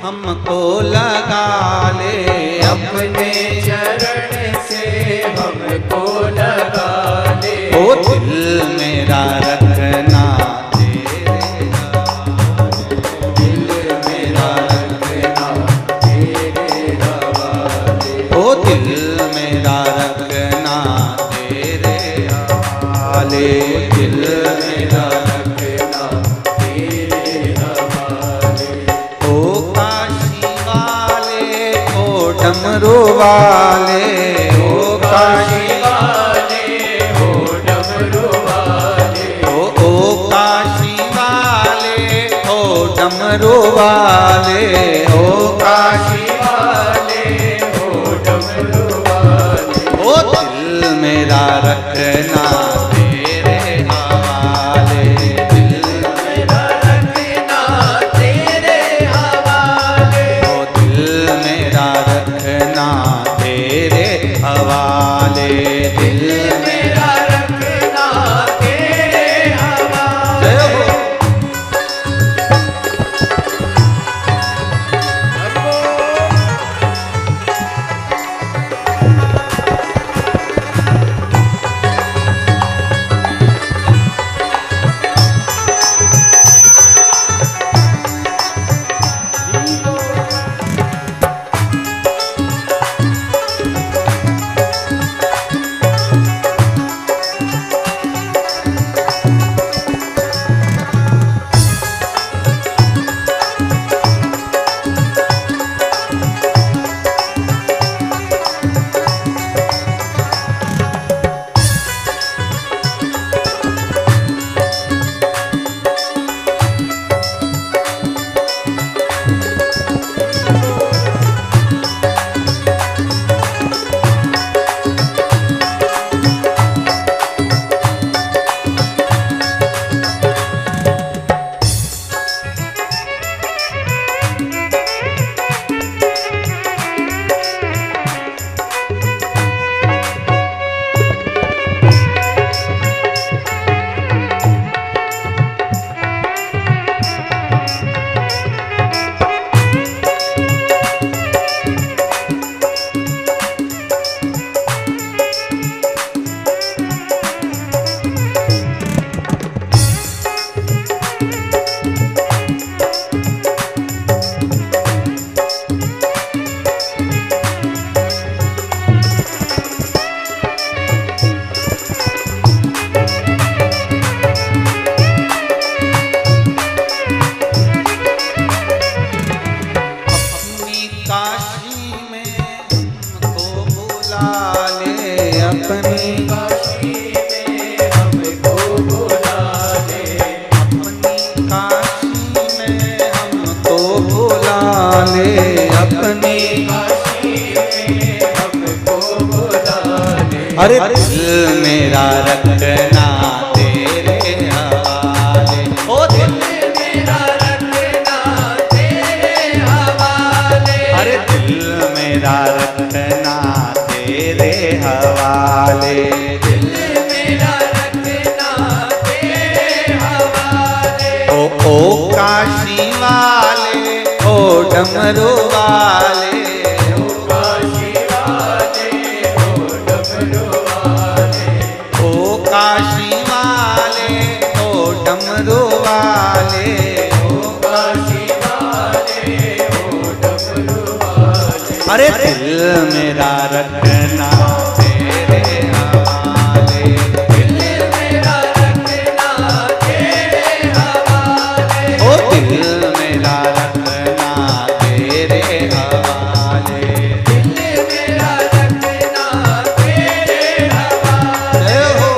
हमको लगा ले, अपने चरण से हमको लगा ले। ओ दिल मेरा रखना तेरे हवाले, दिल मेरा रखना तेरे हवाले। ओ दिल मेरा रखना तेरे हवाले, दिल मेरा रखना तेरे हवाले। ओ काशी वाले, ओ डमरू वाले, ओ काशी वाले, ओ डमरू वाले, ओ काशी वाले, ओ डमरू वाले, ओ काशी वाले, ओ डमरू वाले। ओ दिल मेरा रखना तेरे हवाले, दिल मेरा रखना तेरे हवाले। ओ दिल मेरा रखना तेरे हवाले, दिल मेरा रखना तेरे हवाले। जय हो। बोल अरे दिल मेरा रखना तेरे हवाले, ओ दिल मेरा रखना तेरे हवाले, अरे दिल मेरा रखना तेरे हवाले, दिल मेरा रखना तेरे हवाले। ओ काशी वाले, ओ डमरू वाले, ओ काशी वाले, ओ डमरू वाले, ओ काशी वाले, ओ डमरू वाले, ओ काशी वाले, ओ डमरू वाले, अरे दिल मेरा रखना तेरे हवाले, दिल मेरा रखना तेरे हवाले, ओ दिल मेरा रखना तेरे हवाले, दिल मेरा रखना तेरे हवाले हो।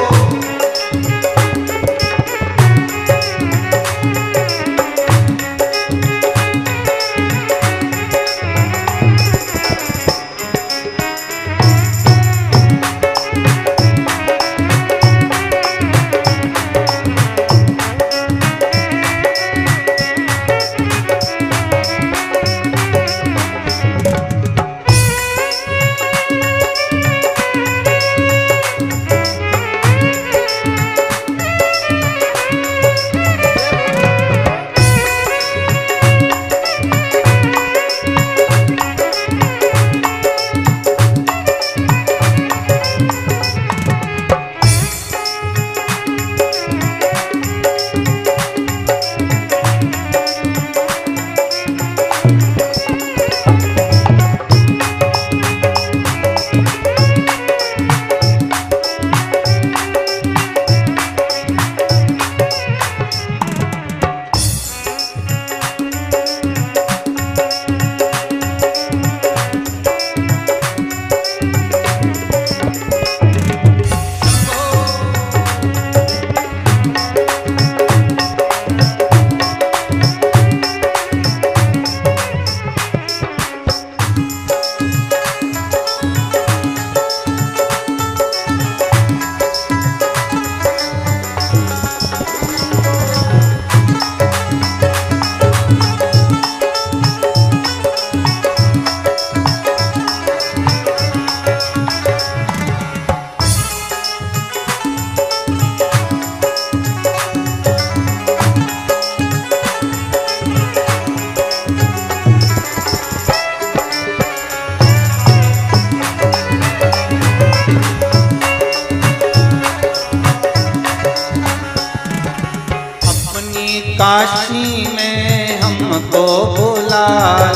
काशी में हमको बुला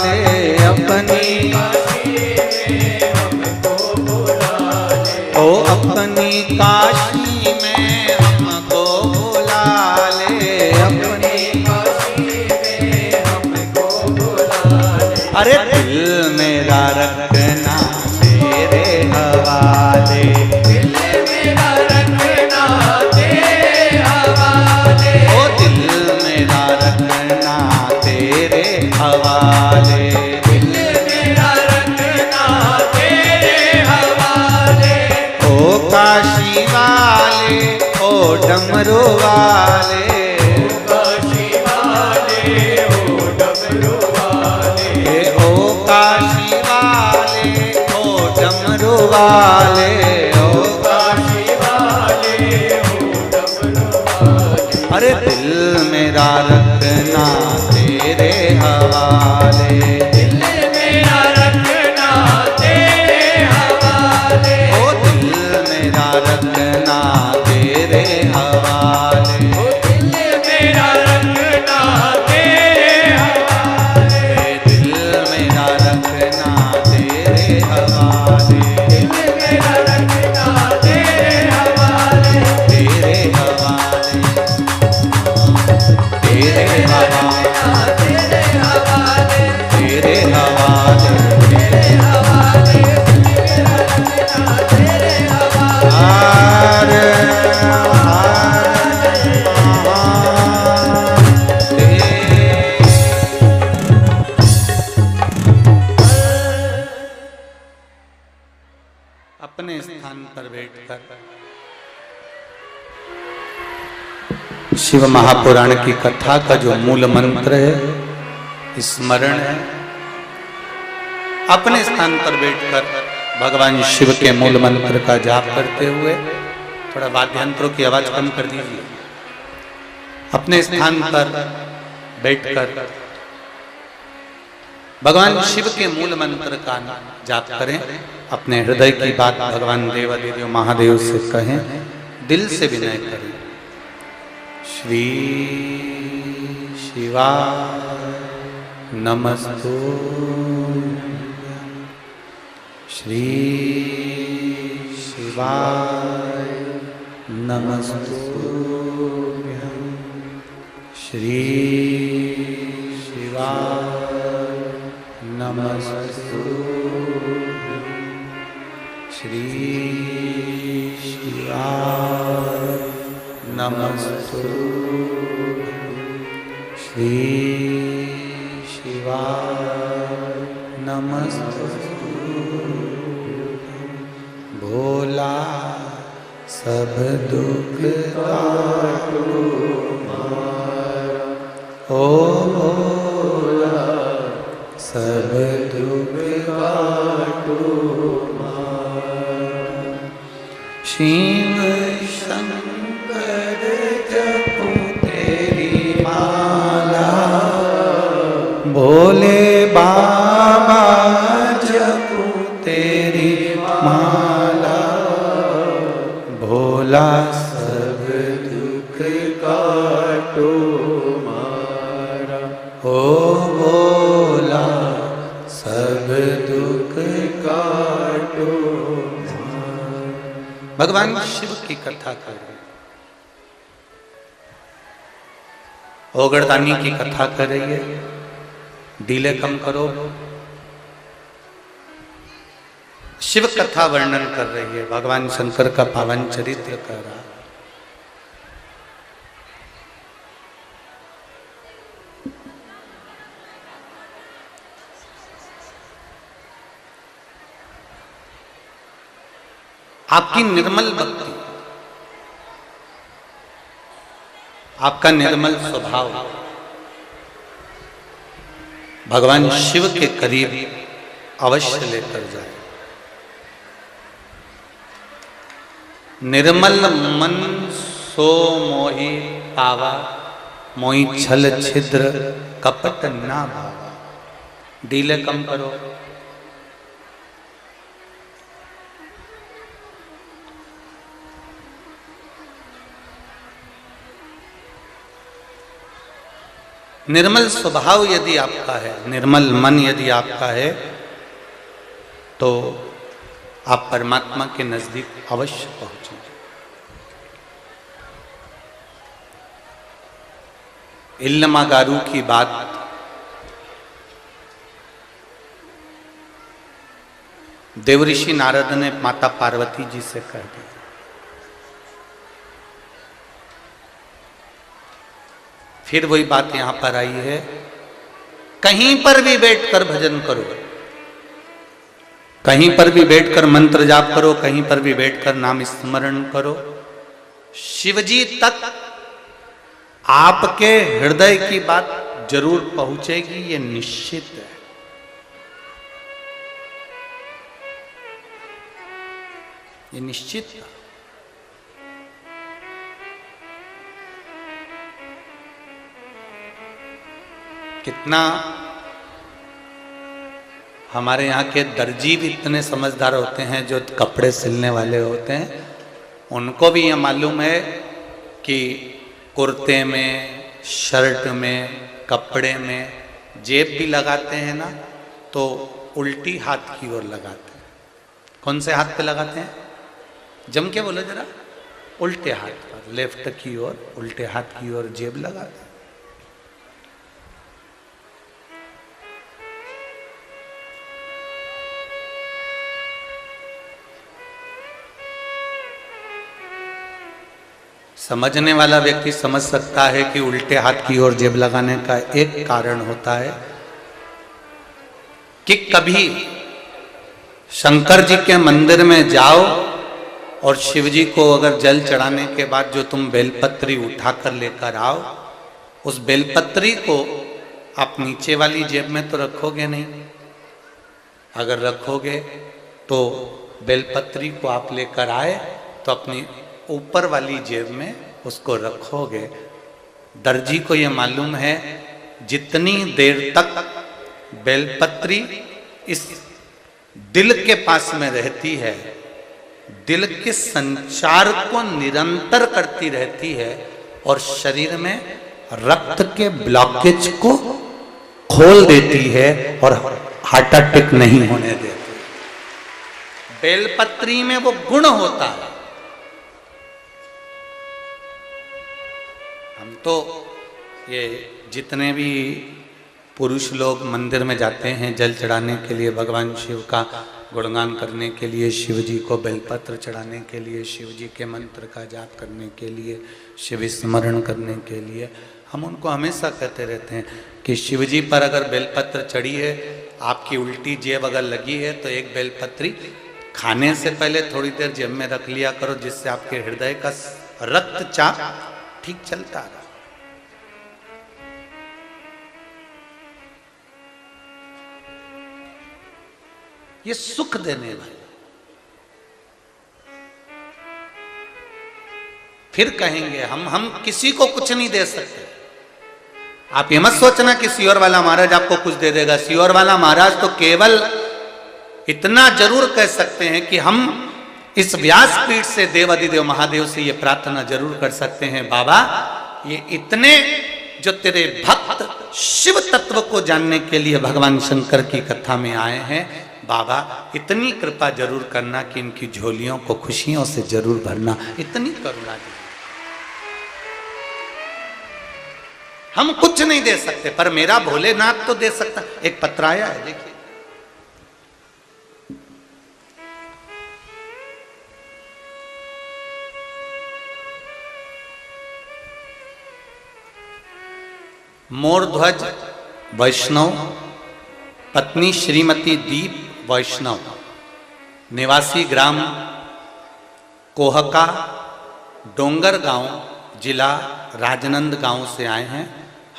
ले, अपनी काशी में हमको बुला ले, ओ अपनी काशी में हमको बुला ले, अपनी काशी में हमको बुला ले, अरे दिल मेरा रखना तेरे हवाले, दिल मेरा रखना तेरे हवाले, ओ दिल मेरा रखना तेरे हवाले, दिल मेरा रखना तेरे हवाले, ओ काशी वाले, ओ डमरू वाले, ओ काशी वाले, ओ डमरू वाले, ओ काशी वाले, ओ डमरू वाले, ओ काशी वाले, ओ डमरू वाले, अरे दिल मेरा रखना तेरे हवाले, दिल मेरा रखना तेरे हवाले, ओ दिल मेरा रखना तेरे हवाले, ओ दिल मेरा रखना तेरे हवाले, दिल मेरा रखना तेरे हवाले, दिल मेरा रखना तेरे हवाले, तेरे हवाले, तेरे हवाले, तेरे हवाले, तेरे हवाले, तेरे हवाले, तेरे हवाले, तेरे हवाले। शिव महापुराण की कथा का जो मूल मंत्र है, स्मरण है, अपने स्थान पर बैठकर भगवान शिव के मूल मंत्र का जाप करते हुए, थोड़ा वाद्यंत्रों की आवाज कम कर दीजिए, अपने स्थान पर बैठकर भगवान शिव के मूल मंत्र का जाप करें। अपने हृदय की बात भगवान देवादिदेव महादेव से कहें, दिल से विनय करें। श्री शिवाय नमस्तु, श्री शिवाय नमस्तु, श्री शिवाय नमस्तु, श्री शिवाय नमस्तु, श्री शिवाय नमस्तु। भोला सब दुख काटो मारा, ओ भोला सब दुख काटो मारा। शिव शंकर जपो तेरी माला, भोले बाबा जपो तेरी माला, भोला सब दुख काटो मारा, ओ भोला सब दुख काटो मारा। भगवान शिव की कथा करें, ओगड़दानी की कथा करिए, डीले कम करो। शिव कथा वर्णन कर रही है, भगवान शंकर का पावन चरित्र कर रहा। आपकी निर्मल भक्ति, आपका निर्मल स्वभाव भगवान शिव के करीब अवश्य लेकर जाए। निर्मल मन सो मोहि पावा, मोहि छल छिद्र कपट ना भावा। डीले कम करो। निर्मल स्वभाव यदि आपका है, निर्मल मन यदि आपका है, तो आप परमात्मा के नजदीक अवश्य पहुंचेंगे। इल्लमागारू की बात देवऋषि नारद ने माता पार्वती जी से कह दी। फिर वही बात यहां पर आई है, कहीं पर भी बैठकर भजन करो, कहीं पर भी बैठकर मंत्र जाप करो, कहीं पर भी बैठकर नाम स्मरण करो, शिवजी तक आपके हृदय की बात जरूर पहुंचेगी, ये निश्चित है। ये निश्चित है। कितना हमारे यहाँ के दर्जी भी इतने समझदार होते हैं, जो कपड़े सिलने वाले होते हैं, उनको भी ये मालूम है कि कुर्ते में, शर्ट में, कपड़े में जेब भी लगाते हैं ना, तो उल्टी हाथ की ओर लगाते हैं। कौन से हाथ पे लगाते हैं? जम के बोलो जरा। उल्टे हाथ पर, लेफ्ट की ओर, उल्टे हाथ की ओर जेब लगाते हैं। समझने वाला व्यक्ति समझ सकता है कि उल्टे हाथ की ओर जेब लगाने का एक कारण होता है कि कभी शंकर जी के मंदिर में जाओ और शिव जी को अगर जल चढ़ाने के बाद जो तुम बेलपत्री उठाकर लेकर आओ, उस बेलपत्री को आप नीचे वाली जेब में तो रखोगे नहीं। अगर रखोगे तो बेलपत्री को आप लेकर आए तो अपनी ऊपर वाली जेब में उसको रखोगे। दर्जी को ये मालूम है जितनी देर तक बेलपत्री इस दिल के पास में रहती है, दिल के संचार को निरंतर करती रहती है और शरीर में रक्त के ब्लॉकेज को खोल देती है और हार्ट अटैक नहीं होने देती। बेलपत्री में वो गुण होता है। हम तो ये जितने भी पुरुष लोग मंदिर में जाते हैं जल चढ़ाने के लिए, भगवान शिव का गुणगान करने के लिए, शिव जी को बेलपत्र चढ़ाने के लिए, शिव जी के मंत्र का जाप करने के लिए, शिव स्मरण करने के लिए, हम उनको हमेशा कहते रहते हैं कि शिव जी पर अगर बेलपत्र चढ़ी है, आपकी उल्टी जेब अगर लगी है तो एक बेलपत्री खाने से पहले थोड़ी देर जेब में रख लिया करो, जिससे आपके हृदय का रक्तचाप ठीक चलता रहा। ये सुख देने वाला। फिर कहेंगे हम किसी को कुछ नहीं दे सकते। आप ये मत सोचना कि सियोर वाला महाराज आपको कुछ दे देगा। सियोर वाला महाराज तो केवल इतना जरूर कह सकते हैं कि हम इस व्यासपीठ से देवाधिदेव महादेव से ये प्रार्थना जरूर कर सकते हैं, बाबा ये इतने जो तेरे भक्त शिव तत्व को जानने के लिए भगवान शंकर की कथा में आए हैं, बाबा इतनी कृपा जरूर करना कि इनकी झोलियों को खुशियों से जरूर भरना, इतनी करुणा दी। हम कुछ नहीं दे सकते पर मेरा भोलेनाथ तो दे सकता। एक पत्र आया है, देखिए। मोरध्वज वैष्णव, पत्नी श्रीमती दीप वैष्णव, निवासी ग्राम कोहका, डोंगर गांव, जिला राजनंदगांव से आए हैं।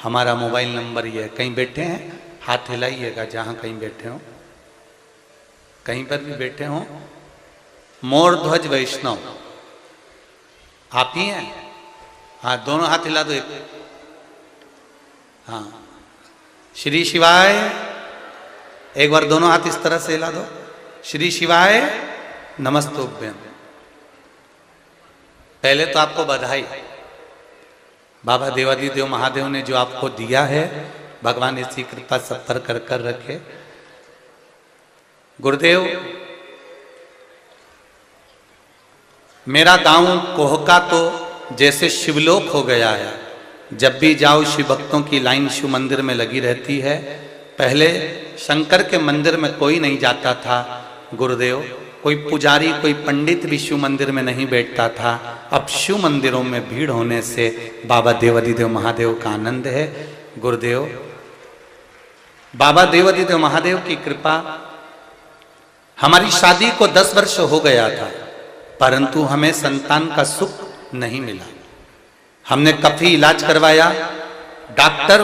हमारा मोबाइल नंबर ये है। कहीं बैठे हैं हाथ हिलाइएगा, जहां कहीं बैठे हो, कहीं पर भी बैठे हो। मोरध्वज वैष्णव आप ही हैं? हाँ, दोनों हाथ हिला दो। एक हाँ, श्री शिवाय, एक बार दोनों हाथ इस तरह से हिला दो। श्री शिवाय नमस्तुभ्यं। पहले तो आपको बधाई, बाबा देवाधिदेव महादेव ने जो आपको दिया है, भगवान इसी कृपा सब पर कर कर रखे। गुरुदेव, मेरा गांव कोहका तो जैसे शिवलोक हो गया है। जब भी जाओ शिव भक्तों की लाइन शिव मंदिर में लगी रहती है। पहले शंकर के मंदिर में कोई नहीं जाता था गुरुदेव, कोई पुजारी कोई पंडित भी शिव मंदिर में नहीं बैठता था। अब शिव मंदिरों में भीड़ होने से बाबा देवाधिदेव महादेव का आनंद है। गुरुदेव, बाबा देवाधिदेव महादेव की कृपा, हमारी शादी को 10 वर्ष हो गया था परंतु हमें संतान का सुख नहीं मिला। हमने काफी इलाज करवाया। डॉक्टर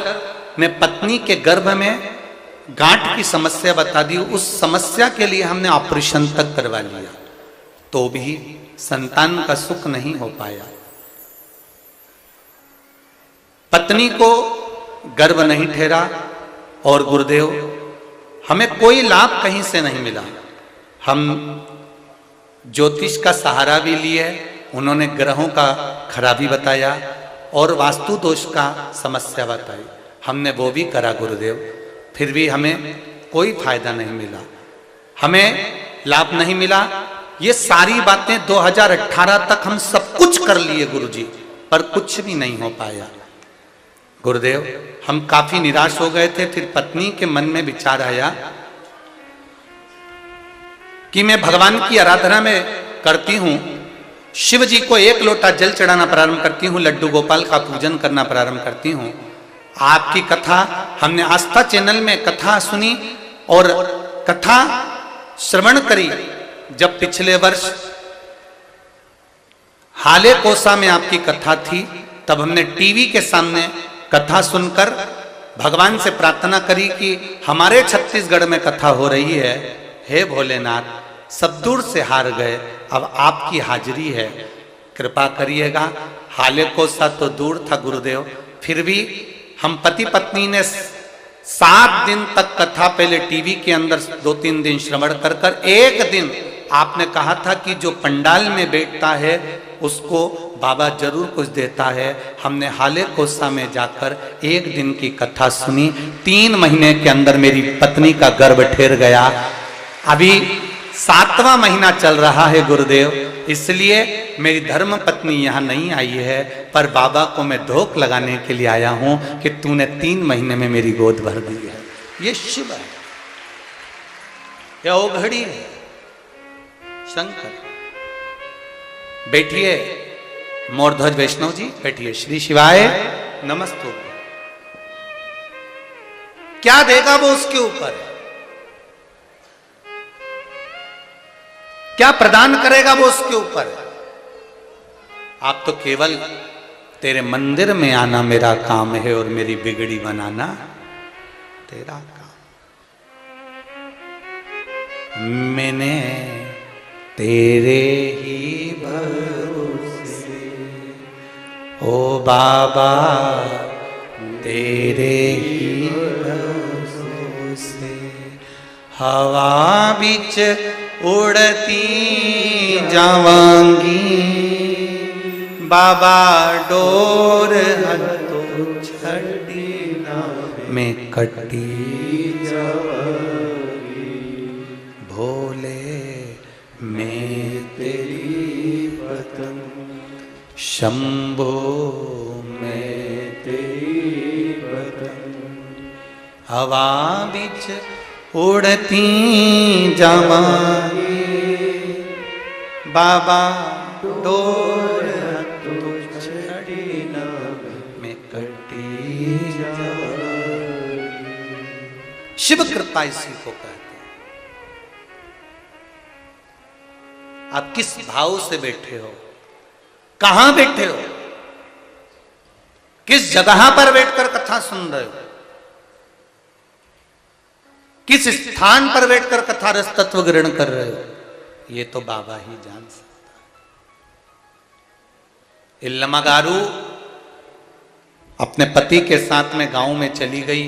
ने पत्नी के गर्भ में गांठ की समस्या बता दी। उस समस्या के लिए हमने ऑपरेशन तक करवा लिया तो भी संतान का सुख नहीं हो पाया। पत्नी को गर्भ नहीं ठहरा और गुरुदेव हमें कोई लाभ कहीं से नहीं मिला। हम ज्योतिष का सहारा भी लिए, उन्होंने ग्रहों का खराबी बताया और वास्तु दोष का समस्या बताई। हमने वो भी करा गुरुदेव, फिर भी हमें कोई फायदा नहीं मिला, हमें लाभ नहीं मिला। ये सारी बातें 2018 तक हम सब कुछ कर लिए गुरुजी, पर कुछ भी नहीं हो पाया। गुरुदेव, हम काफी निराश हो गए थे। फिर पत्नी के मन में विचार आया कि मैं भगवान की आराधना में करती हूं, शिव जी को 1 लोटा जल चढ़ाना प्रारंभ करती हूँ, लड्डू गोपाल का पूजन करना प्रारंभ करती हूँ। आपकी कथा हमने आस्था चैनल में कथा सुनी और कथा श्रवण करी। जब पिछले वर्ष हाले कोसा में आपकी कथा थी, तब हमने टीवी के सामने कथा सुनकर भगवान से प्रार्थना करी कि हमारे छत्तीसगढ़ में कथा हो रही है, हे भोलेनाथ, सब दूर से हार गए, अब आपकी हाजिरी है, कृपा करिएगा। हाले कोसा तो दूर था गुरुदेव, फिर भी हम पति पत्नी ने 7 दिन तक कथा पहले टीवी के अंदर 2-3 दिन श्रवण कर कर, एक दिन आपने कहा था कि जो पंडाल में बैठता है उसको बाबा जरूर कुछ देता है। हमने हाले कोसा में जाकर 1 दिन की कथा सुनी। 3 महीने के अंदर मेरी पत्नी का गर्भ ठहर गया। अभी 7वां महीना चल रहा है गुरुदेव, इसलिए मेरी धर्म पत्नी यहाँ नहीं आई है, पर बाबा को मैं धोख लगाने के लिए आया हूं कि तूने 3 महीने में मेरी गोद भर दी है। ये शिव है, यह ओघड़ी है, शंकर। बैठिए मोरध्वज वैष्णव जी, बैठिए। श्री शिवाय नमस्तु। क्या देगा वो उसके ऊपर, क्या प्रदान करेगा वो उसके ऊपर। आप तो केवल तेरे मंदिर में आना मेरा काम है और मेरी बिगड़ी बनाना तेरा काम। मैंने तेरे ही भरोसे ओ बाबा, तेरे ही भरोसे हवा बीच उड़ती जावांगी, बाबा डोर हथो छड़ी में कटी जावांगी, भोले मैं तेरी पतंग, शंभो मैं तेरी पतंग, हवा बीच उड़ती जावांगी, बाबा डोर छड़ी में कटी जावांगी। शिव कृपा इसी को कहते हैं। आप किस भाव से बैठे हो, कहां बैठे हो, किस जगह पर बैठकर कथा सुन रहे हो, किस स्थान पर बैठकर कथा रस तत्व ग्रहण कर रहे हो, ये तो बाबा ही जान सकता है। इल्लमागारू अपने पति के साथ में गांव में चली गई।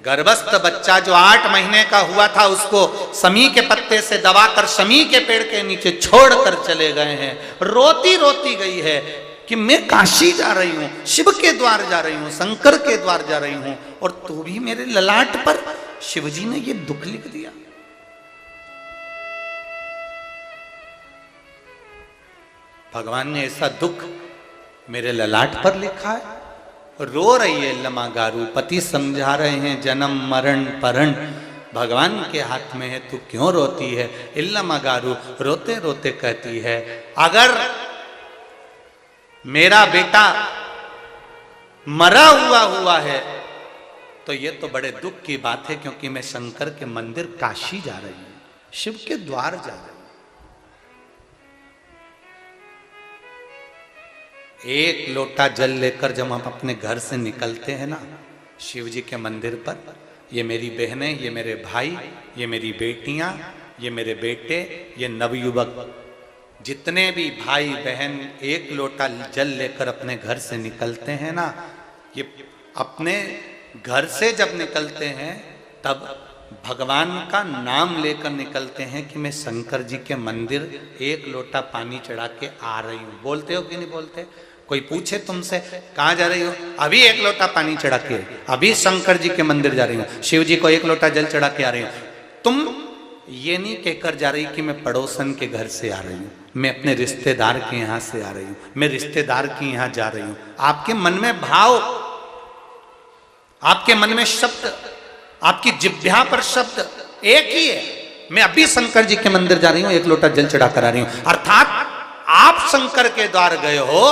गर्भस्थ बच्चा जो 8 महीने का हुआ था उसको शमी के पत्ते से दबाकर शमी के पेड़ के नीचे छोड़कर चले गए हैं। रोती रोती गई है कि मैं काशी जा रही हूं, शिव के द्वार जा रही हूं, शंकर के द्वार जा रही हूं, और तू भी मेरे ललाट पर शिवजी ने ये दुख लिख दिया। भगवान ने ऐसा दुख मेरे ललाट पर लिखा है। रो रही है इल्लमागारू, पति समझा रहे हैं जन्म मरण परण भगवान के हाथ में है, तू क्यों रोती है। इल्लमागारू रोते रोते कहती है, अगर मेरा बेटा मरा हुआ है तो ये तो बड़े दुख की बात है, क्योंकि मैं शंकर के मंदिर काशी जा रही हूं, शिव के द्वार जा रही हूं। एक लोटा जल लेकर जब हम अपने घर से निकलते हैं ना शिव जी के मंदिर पर, ये मेरी बहनें, ये मेरे भाई, ये मेरी बेटियां, ये मेरे बेटे, ये नवयुवक, जितने भी भाई बहन एक लोटा जल लेकर अपने घर से निकलते हैं ना, ये अपने घर से जब निकलते हैं तब भगवान का नाम लेकर निकलते हैं कि मैं शंकर जी के मंदिर एक लोटा पानी चढ़ा के आ रही हूं। बोलते हो कि नहीं बोलते? कोई पूछे तुमसे कहाँ जा रही हो, अभी एक लोटा पानी चढ़ा के, अभी शंकर जी के मंदिर जा रही हूँ, शिव जी को एक लोटा जल चढ़ा के आ रही हूँ। तुम ये नहीं कहकर जा रही कि मैं पड़ोसन के घर से आ रही हूँ, मैं अपने रिश्तेदार के यहाँ से आ रही हूँ, मैं रिश्तेदार के यहाँ जा रही हूँ। आपके मन में भाव, आपके मन में शब्द, आपकी जिह्वा पर शब्द एक ही है, मैं अभी शंकर जी के मंदिर जा रही हूँ, एक लोटा जल चढ़ा कर आ रही हूँ। अर्थात आप शंकर के द्वार गए हो,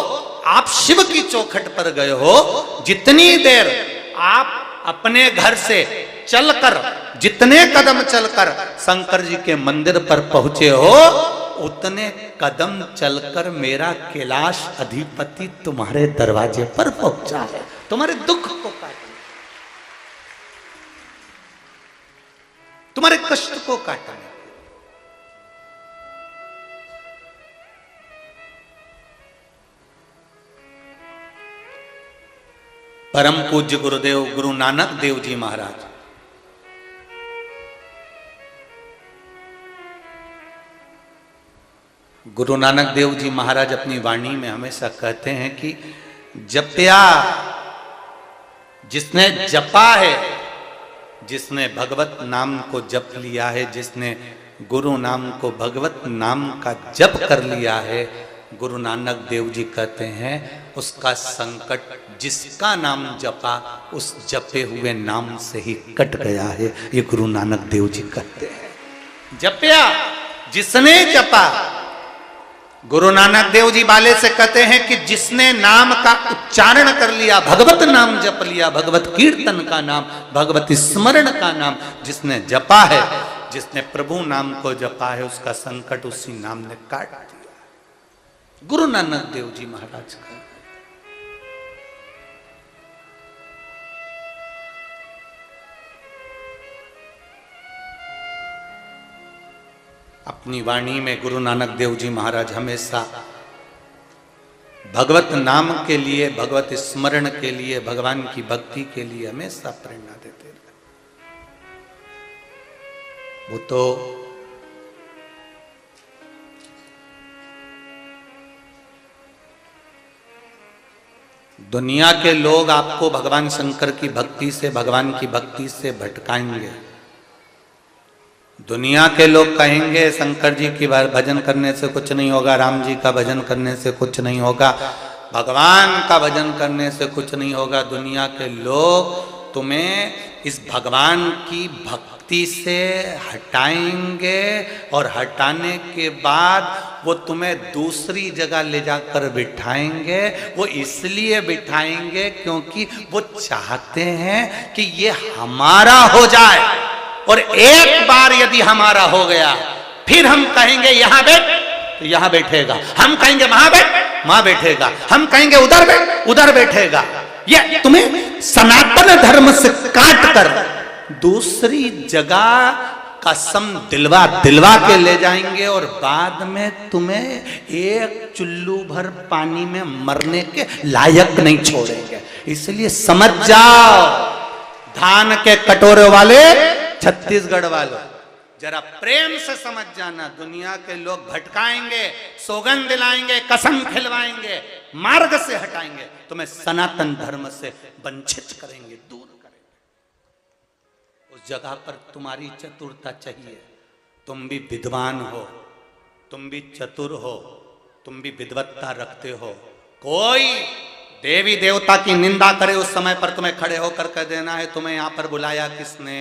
आप शिव की चौखट पर गए हो। जितनी देर आप अपने घर से चलकर, जितने कदम चलकर शंकर जी के मंदिर पर पहुंचे हो, उतने कदम चलकर मेरा कैलाश अधिपति तुम्हारे दरवाजे पर पहुंचा है, तुम्हारे दुख को काटा, तुम्हारे कष्ट को काटा। परम पूज्य गुरुदेव गुरु नानक देव जी महाराज गुरु नानक देव जी महाराज अपनी वाणी में हमेशा कहते हैं कि जपया, जिसने जपा है, जिसने भगवत नाम को जप लिया है, जिसने गुरु नाम को भगवत नाम का जप कर लिया है, गुरु नानक देव जी कहते हैं उसका संकट जिसका नाम जपा उस जपे हुए नाम से ही कट गया है। ये गुरु नानक देव जी कहते हैं जपया, जिसने जपा। गुरु नानक देव जी वाले से कहते हैं कि जिसने नाम का उच्चारण कर लिया, भगवत नाम जप लिया, भगवत कीर्तन का नाम, भगवत स्मरण का नाम जिसने जपा है, जिसने प्रभु नाम को जपा है, उसका संकट उसी नाम ने काट दिया। गुरु नानक देव जी महाराज का अपनी वाणी में गुरु नानक देव जी महाराज हमेशा भगवत नाम के लिए, भगवत स्मरण के लिए, भगवान की भक्ति के लिए हमेशा प्रेरणा देते रहे। वो तो दुनिया के लोग आपको भगवान शंकर की भक्ति से, भगवान की भक्ति से भटकाएंगे। दुनिया के लोग कहेंगे शंकर जी की भजन करने से कुछ नहीं होगा, राम जी का भजन करने से कुछ नहीं होगा, भगवान का भजन करने से कुछ नहीं होगा। दुनिया के लोग तुम्हें इस भगवान की भक्ति से हटाएंगे और हटाने के बाद वो तुम्हें दूसरी जगह ले जाकर बिठाएंगे। वो इसलिए बिठाएंगे क्योंकि वो चाहते हैं कि ये हमारा हो जाए, और एक बार यदि हमारा हो गया फिर हम कहेंगे यहां बैठ तो यहां बैठेगा, हम कहेंगे वहां बैठ वहां बैठेगा, हम कहेंगे उधर बैठ उधर बैठेगा। ये तुम्हें सनातन धर्म से काट कर दूसरी जगह कसम दिलवा दिलवा के ले जाएंगे, और बाद में तुम्हें एक चुल्लू भर पानी में मरने के लायक नहीं छोड़ेंगे। इसलिए समझ जाओ, धान के कटोरे वाले छत्तीसगढ़ वालों, जरा प्रेम से समझ जाना, दुनिया के लोग भटकाएंगे, सौगंध दिलाएंगे, कसम खिलवाएंगे, मार्ग से हटाएंगे, तुम्हें सनातन धर्म से वंचित करेंगे, दूर करेंगे। उस जगह पर तुम्हारी चतुरता चाहिए। तुम भी विद्वान हो, तुम भी चतुर हो, तुम भी विद्वत्ता रखते हो। कोई देवी देवता की निंदा करे उस समय पर तुम्हें खड़े होकर कह देना है तुम्हें यहां पर बुलाया किसने?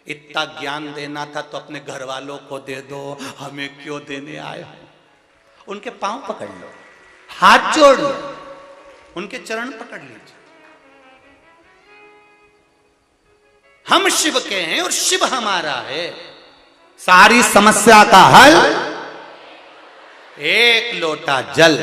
इतना ज्ञान देना था तो अपने घर वालों को दे दो, हमें क्यों देने आए हो? उनके पांव पकड़ लो, हाथ जोड़ लो, उनके चरण पकड़ लीजिए। हम शिव के हैं और शिव हमारा है। सारी समस्या का हल एक लोटा जल।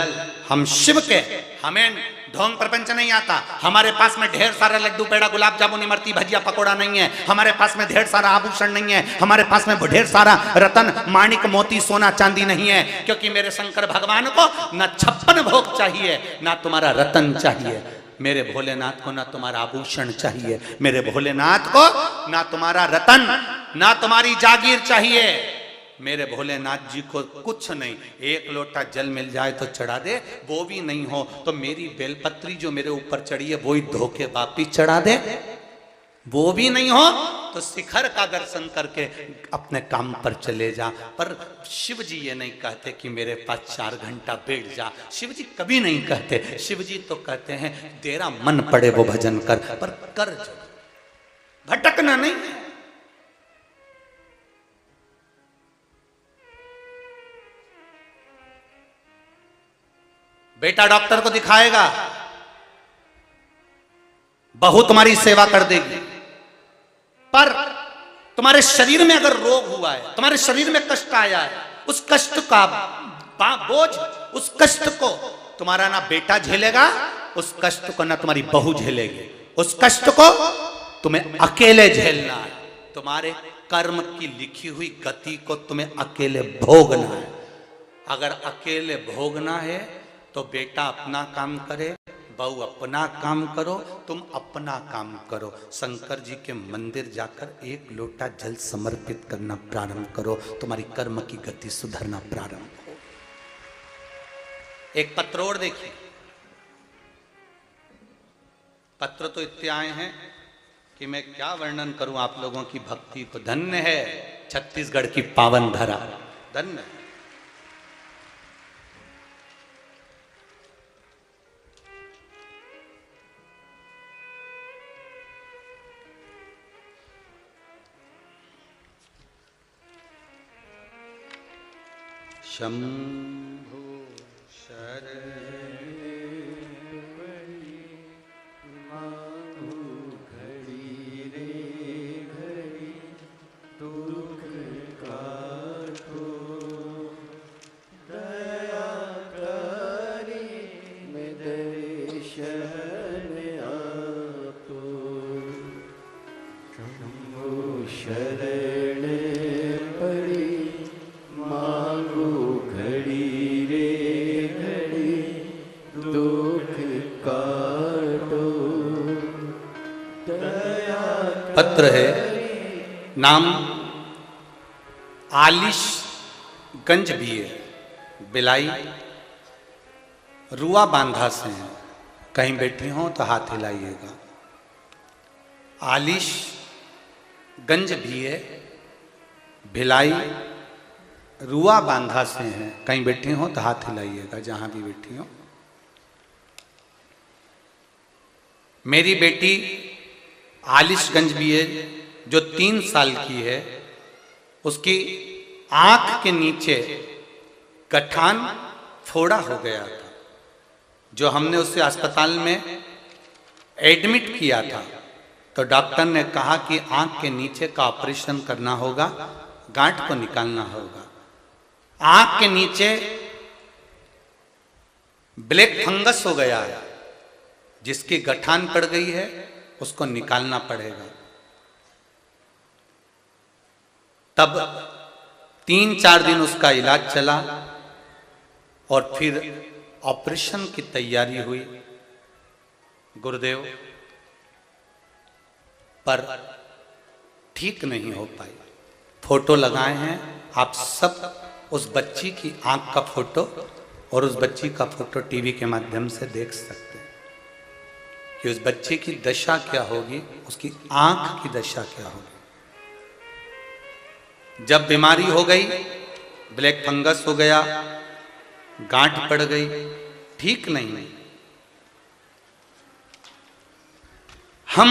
हम शिव के, हमें ढोंग प्रपंच नहीं आता। हमारे पास में ढेर सारा लड्डू पेड़ा गुलाब जामुन इमरती भजिया पकोड़ा नहीं है। हमारे पास में ढेर सारा आभूषण नहीं है। हमारे पास में ढेर सारा रतन माणिक मोती सोना चांदी नहीं है, क्योंकि मेरे शंकर भगवान को न 56 भोग चाहिए, ना तुम्हारा रतन चाहिए। मेरे भोलेनाथ को ना तुम्हारा आभूषण चाहिए, मेरे भोलेनाथ को ना तुम्हारा रतन, ना तुम्हारी जागीर चाहिए। मेरे भोलेनाथ जी को कुछ नहीं, एक लोटा जल मिल जाए तो चढ़ा दे, वो भी नहीं हो तो मेरी बेलपत्री जो मेरे ऊपर चढ़ी है वो ही धोके वापिस चढ़ा दे, वो भी नहीं हो तो शिखर का दर्शन करके अपने काम पर चले जा। पर शिव जी ये नहीं कहते कि मेरे पास 4 घंटा बैठ जा। शिव जी कभी नहीं कहते। शिव जी तो कहते हैं तेरा मन पड़े वो भजन कर, पर कर जो, भटकना नहीं। बेटा डॉक्टर को दिखाएगा, बहू तुम्हारी सेवा कर देगी, पर तुम्हारे शरीर में अगर रोग हुआ है, तुम्हारे शरीर में कष्ट आया है, उस कष्ट का बोझ, उस कष्ट को तुम्हारा ना बेटा झेलेगा, उस कष्ट को ना तुम्हारी बहू झेलेगी, उस कष्ट को तुम्हें अकेले झेलना है। तुम्हारे कर्म की लिखी हुई गति को तुम्हें अकेले भोगना है। अगर अकेले भोगना है तो बेटा अपना काम करे, बहू अपना काम करो, तुम अपना काम करो। शंकर जी के मंदिर जाकर एक लोटा जल समर्पित करना प्रारंभ करो, तुम्हारी कर्म की गति सुधरना प्रारंभ हो। एक पत्र और देखिए, पत्र तो इतने आए हैं कि मैं क्या वर्णन करूं आप लोगों की भक्ति को। धन्य है छत्तीसगढ़ की पावन धरा, धन्य है। शंभो शरण घड़ी रे घड़ी दुख काटो, दया करी मैं दर्शन आपो। शंभो शरण पड़ी मांगो घड़ी रे घड़ी दुख काटो, दया। पत्र है, नाम आलिश गंज भी है, बिलाई रुआ बांधा से है। कहीं बैठी हो तो हाथ हिलाइएगा। आलिश गंज भी है, भिलाई रुआ बांधा से है। कहीं बैठी हो तो हाथ हिलाइएगा, जहां भी बैठी हो। मेरी बेटी आलिशगंज भी है, जो 3 साल की है, उसकी आंख के नीचे गठान फोड़ा हो गया था। जो हमने उसे अस्पताल में एडमिट किया था, तो डॉक्टर ने कहा कि आंख के नीचे का ऑपरेशन करना होगा, गांठ को निकालना होगा। आंख के नीचे ब्लैक फंगस हो गया है, जिसकी गठान पड़ गई है, उसको निकालना पड़ेगा। तब 3-4 दिन उसका इलाज चला और फिर ऑपरेशन की तैयारी हुई गुरुदेव, पर ठीक नहीं हो पाई। फोटो लगाए हैं आप सब, उस बच्ची की आंख का फोटो और उस बच्ची का फोटो टीवी के माध्यम से देख सकते हैं कि उस बच्चे की दशा क्या होगी, उसकी आंख की दशा क्या होगी। जब बीमारी हो गई, ब्लैक फंगस हो गया, गांठ पड़ गई, ठीक नहीं। हम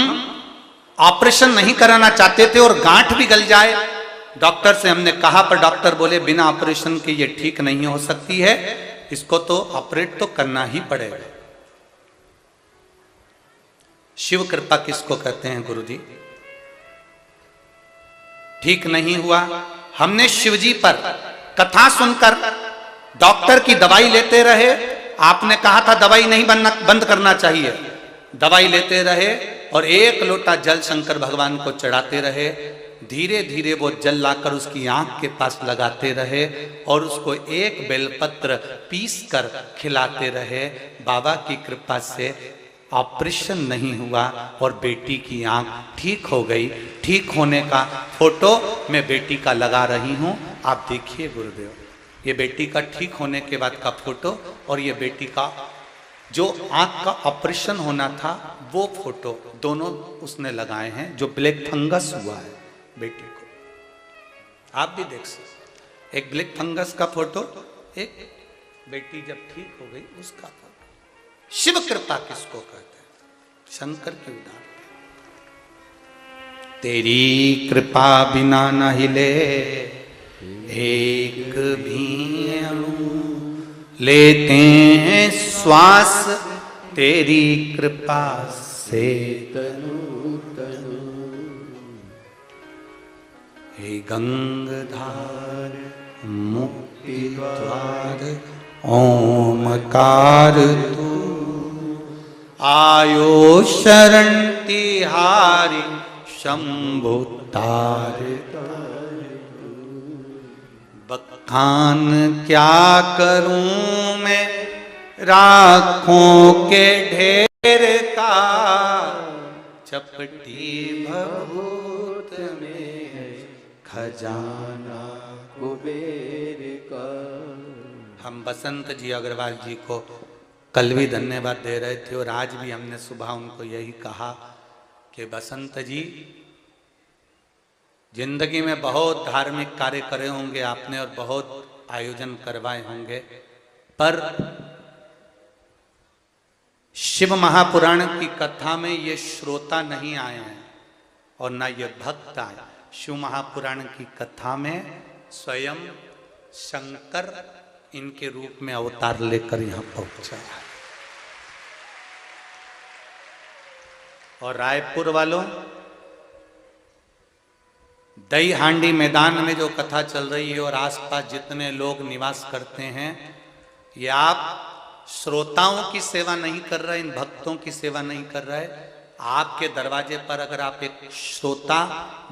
ऑपरेशन नहीं कराना चाहते थे और गांठ भी गल जाए, डॉक्टर से हमने कहा, पर डॉक्टर बोले बिना ऑपरेशन के ये ठीक नहीं हो सकती है, इसको तो ऑपरेट तो करना ही पड़ेगा। शिव कृपा किसको कहते हैं गुरुजी? ठीक नहीं हुआ, हमने शिवजी पर कथा सुनकर डॉक्टर की दवाई लेते रहे। आपने कहा था दवाई नहीं बंद करना चाहिए, दवाई लेते रहे और एक लोटा जल शंकर भगवान को चढ़ाते रहे। धीरे धीरे वो जल लाकर उसकी आंख के पास लगाते रहे और उसको एक बेलपत्र पीस कर खिलाते रहे। बाबा की कृपा से ऑपरेशन नहीं हुआ और बेटी की आंख ठीक हो गई। ठीक होने का फोटो मैं बेटी का लगा रही हूं, आप देखिए गुरुदेव। ये बेटी का ठीक होने के बाद का फोटो और ये बेटी का जो आंख का ऑपरेशन होना था वो फोटो, दोनों उसने लगाए हैं। जो ब्लैक फंगस हुआ है बेटी को, आप भी देख सकते। एक ब्लैक फंगस का फोटो, एक बेटी जब ठीक हो गई उसका फोटो। शिव कृपा किसको कहते हैं? शंकर की उदाहरण। तेरी कृपा बिना न हिले एक भी अणु, लेते हैं श्वास तेरी कृपा से तनु तनु। हे गंगाधार मुक्ति द्वार ओमकार तू, आयो शरण तिहारी शंभु तार। बखान क्या करूं मैं राखों के ढेर का, चपटी भभूत में है खजाना कुबेर का। हम बसंत जी अग्रवाल जी को कल भी धन्यवाद दे रहे थे और आज भी हमने सुबह उनको यही कहा कि बसंत जी, जिंदगी में बहुत धार्मिक कार्य करे होंगे आपने और बहुत आयोजन करवाए होंगे, पर शिव महापुराण की कथा में ये श्रोता नहीं आए हैं और ना ये भक्त आए। शिव महापुराण की कथा में स्वयं शंकर इनके रूप में अवतार लेकर यहां पहुंचा है। और रायपुर वालों, दही हांडी मैदान में जो कथा चल रही है और आसपास जितने लोग निवास करते हैं, ये आप श्रोताओं की सेवा नहीं कर रहे, इन भक्तों की सेवा नहीं कर रहे। आपके दरवाजे पर अगर आप एक श्रोता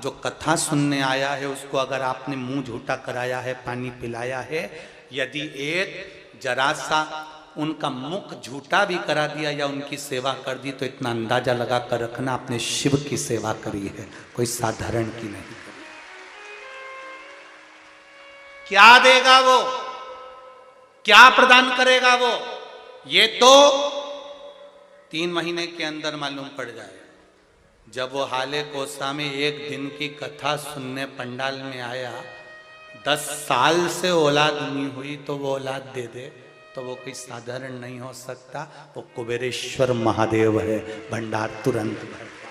जो कथा सुनने आया है उसको अगर आपने मुंह झूठा कराया है, पानी पिलाया है, यदि एक जरा सा उनका मुख झूठा भी करा दिया या उनकी सेवा कर दी, तो इतना अंदाजा लगा कर रखना आपने शिव की सेवा करी है, कोई साधारण की नहीं। क्या देगा वो, क्या प्रदान करेगा वो, ये तो 3 महीने के अंदर मालूम पड़ जाएगा। जब वो हाले कोसा में एक दिन की कथा सुनने पंडाल में आया, 10 साल से औलाद नहीं हुई तो वो औलाद दे दे, तो वो कोई साधारण नहीं हो सकता। वो कुबेरेश्वर महादेव है, भंडार तुरंत भरता,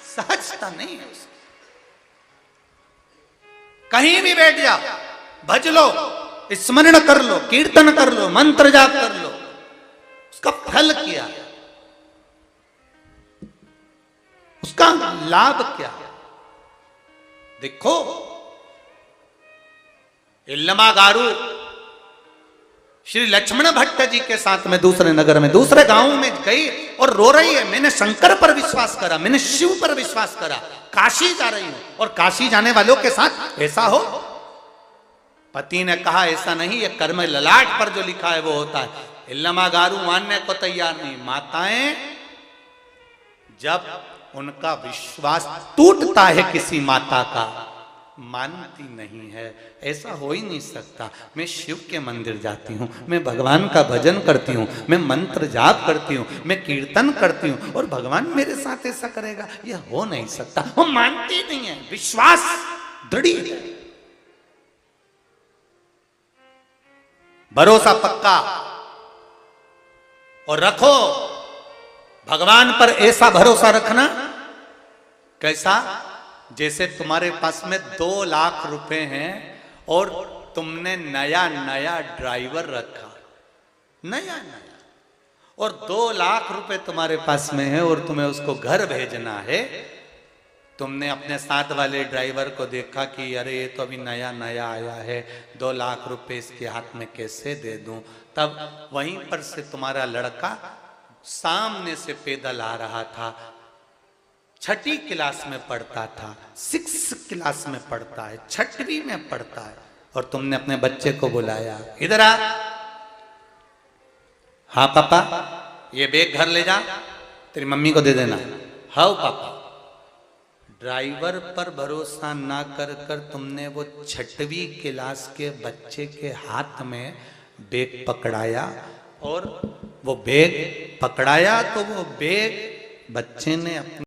सहजता नहीं है उसकी। कहीं भी बैठ जाओ, भज लो, स्मरण कर लो, कीर्तन कर लो, मंत्र जाप कर लो, उसका फल क्या है, उसका लाभ क्या है। देखो इल्लमागारू श्री लक्ष्मण भट्ट जी के साथ में दूसरे नगर में, दूसरे गांव में गई और रो रही है, मैंने शंकर पर विश्वास करा, मैंने शिव पर विश्वास करा, काशी जा रही हूं और काशी जाने वालों के साथ ऐसा हो। पति ने कहा ऐसा नहीं, ये कर्म ललाट पर जो लिखा है वो होता है। इल्लमागारू मानने को तैयार नहीं। माताएं जब उनका विश्वास टूटता है किसी माता का, मानती नहीं है। ऐसा हो ही नहीं सकता। मैं शिव के मंदिर जाती हूँ, मैं भगवान का भजन करती हूँ, मैं मंत्र जाप करती हूँ, मैं कीर्तन करती हूँ और भगवान मेरे साथ ऐसा करेगा, यह हो नहीं सकता। वो मानती नहीं है, विश्वास दृढ़ है, भरोसा पक्का। और रखो भगवान पर ऐसा भरोसा रखना, कैसा, जैसे तुम्हारे पास में 2 लाख रुपए हैं और तुमने नया नया ड्राइवर रखा, नया नया, और 2 लाख रुपए तुम्हारे पास में है और तुम्हें उसको घर भेजना है। तुमने अपने साथ वाले ड्राइवर को देखा कि अरे ये तो अभी नया नया आया है, 2 लाख रुपए इसके हाथ में कैसे दे दूं। तब वहीं पर से तुम्हारा लड़का सामने से पैदल आ रहा था, 6ठी क्लास में पढ़ता था, 6th क्लास में पढ़ता है, 6वीं में पढ़ता है, और तुमने अपने बच्चे को बुलाया, इधर आ, हाँ पापा ये बैग घर ले जा, तेरी मम्मी को दे देना। हाँ पापा। ड्राइवर पर भरोसा ना कर कर तुमने वो 6वीं क्लास के बच्चे के हाथ में बैग पकड़ाया, और वो बैग पकड़ाया तो वो बैग बच्चे ने अपने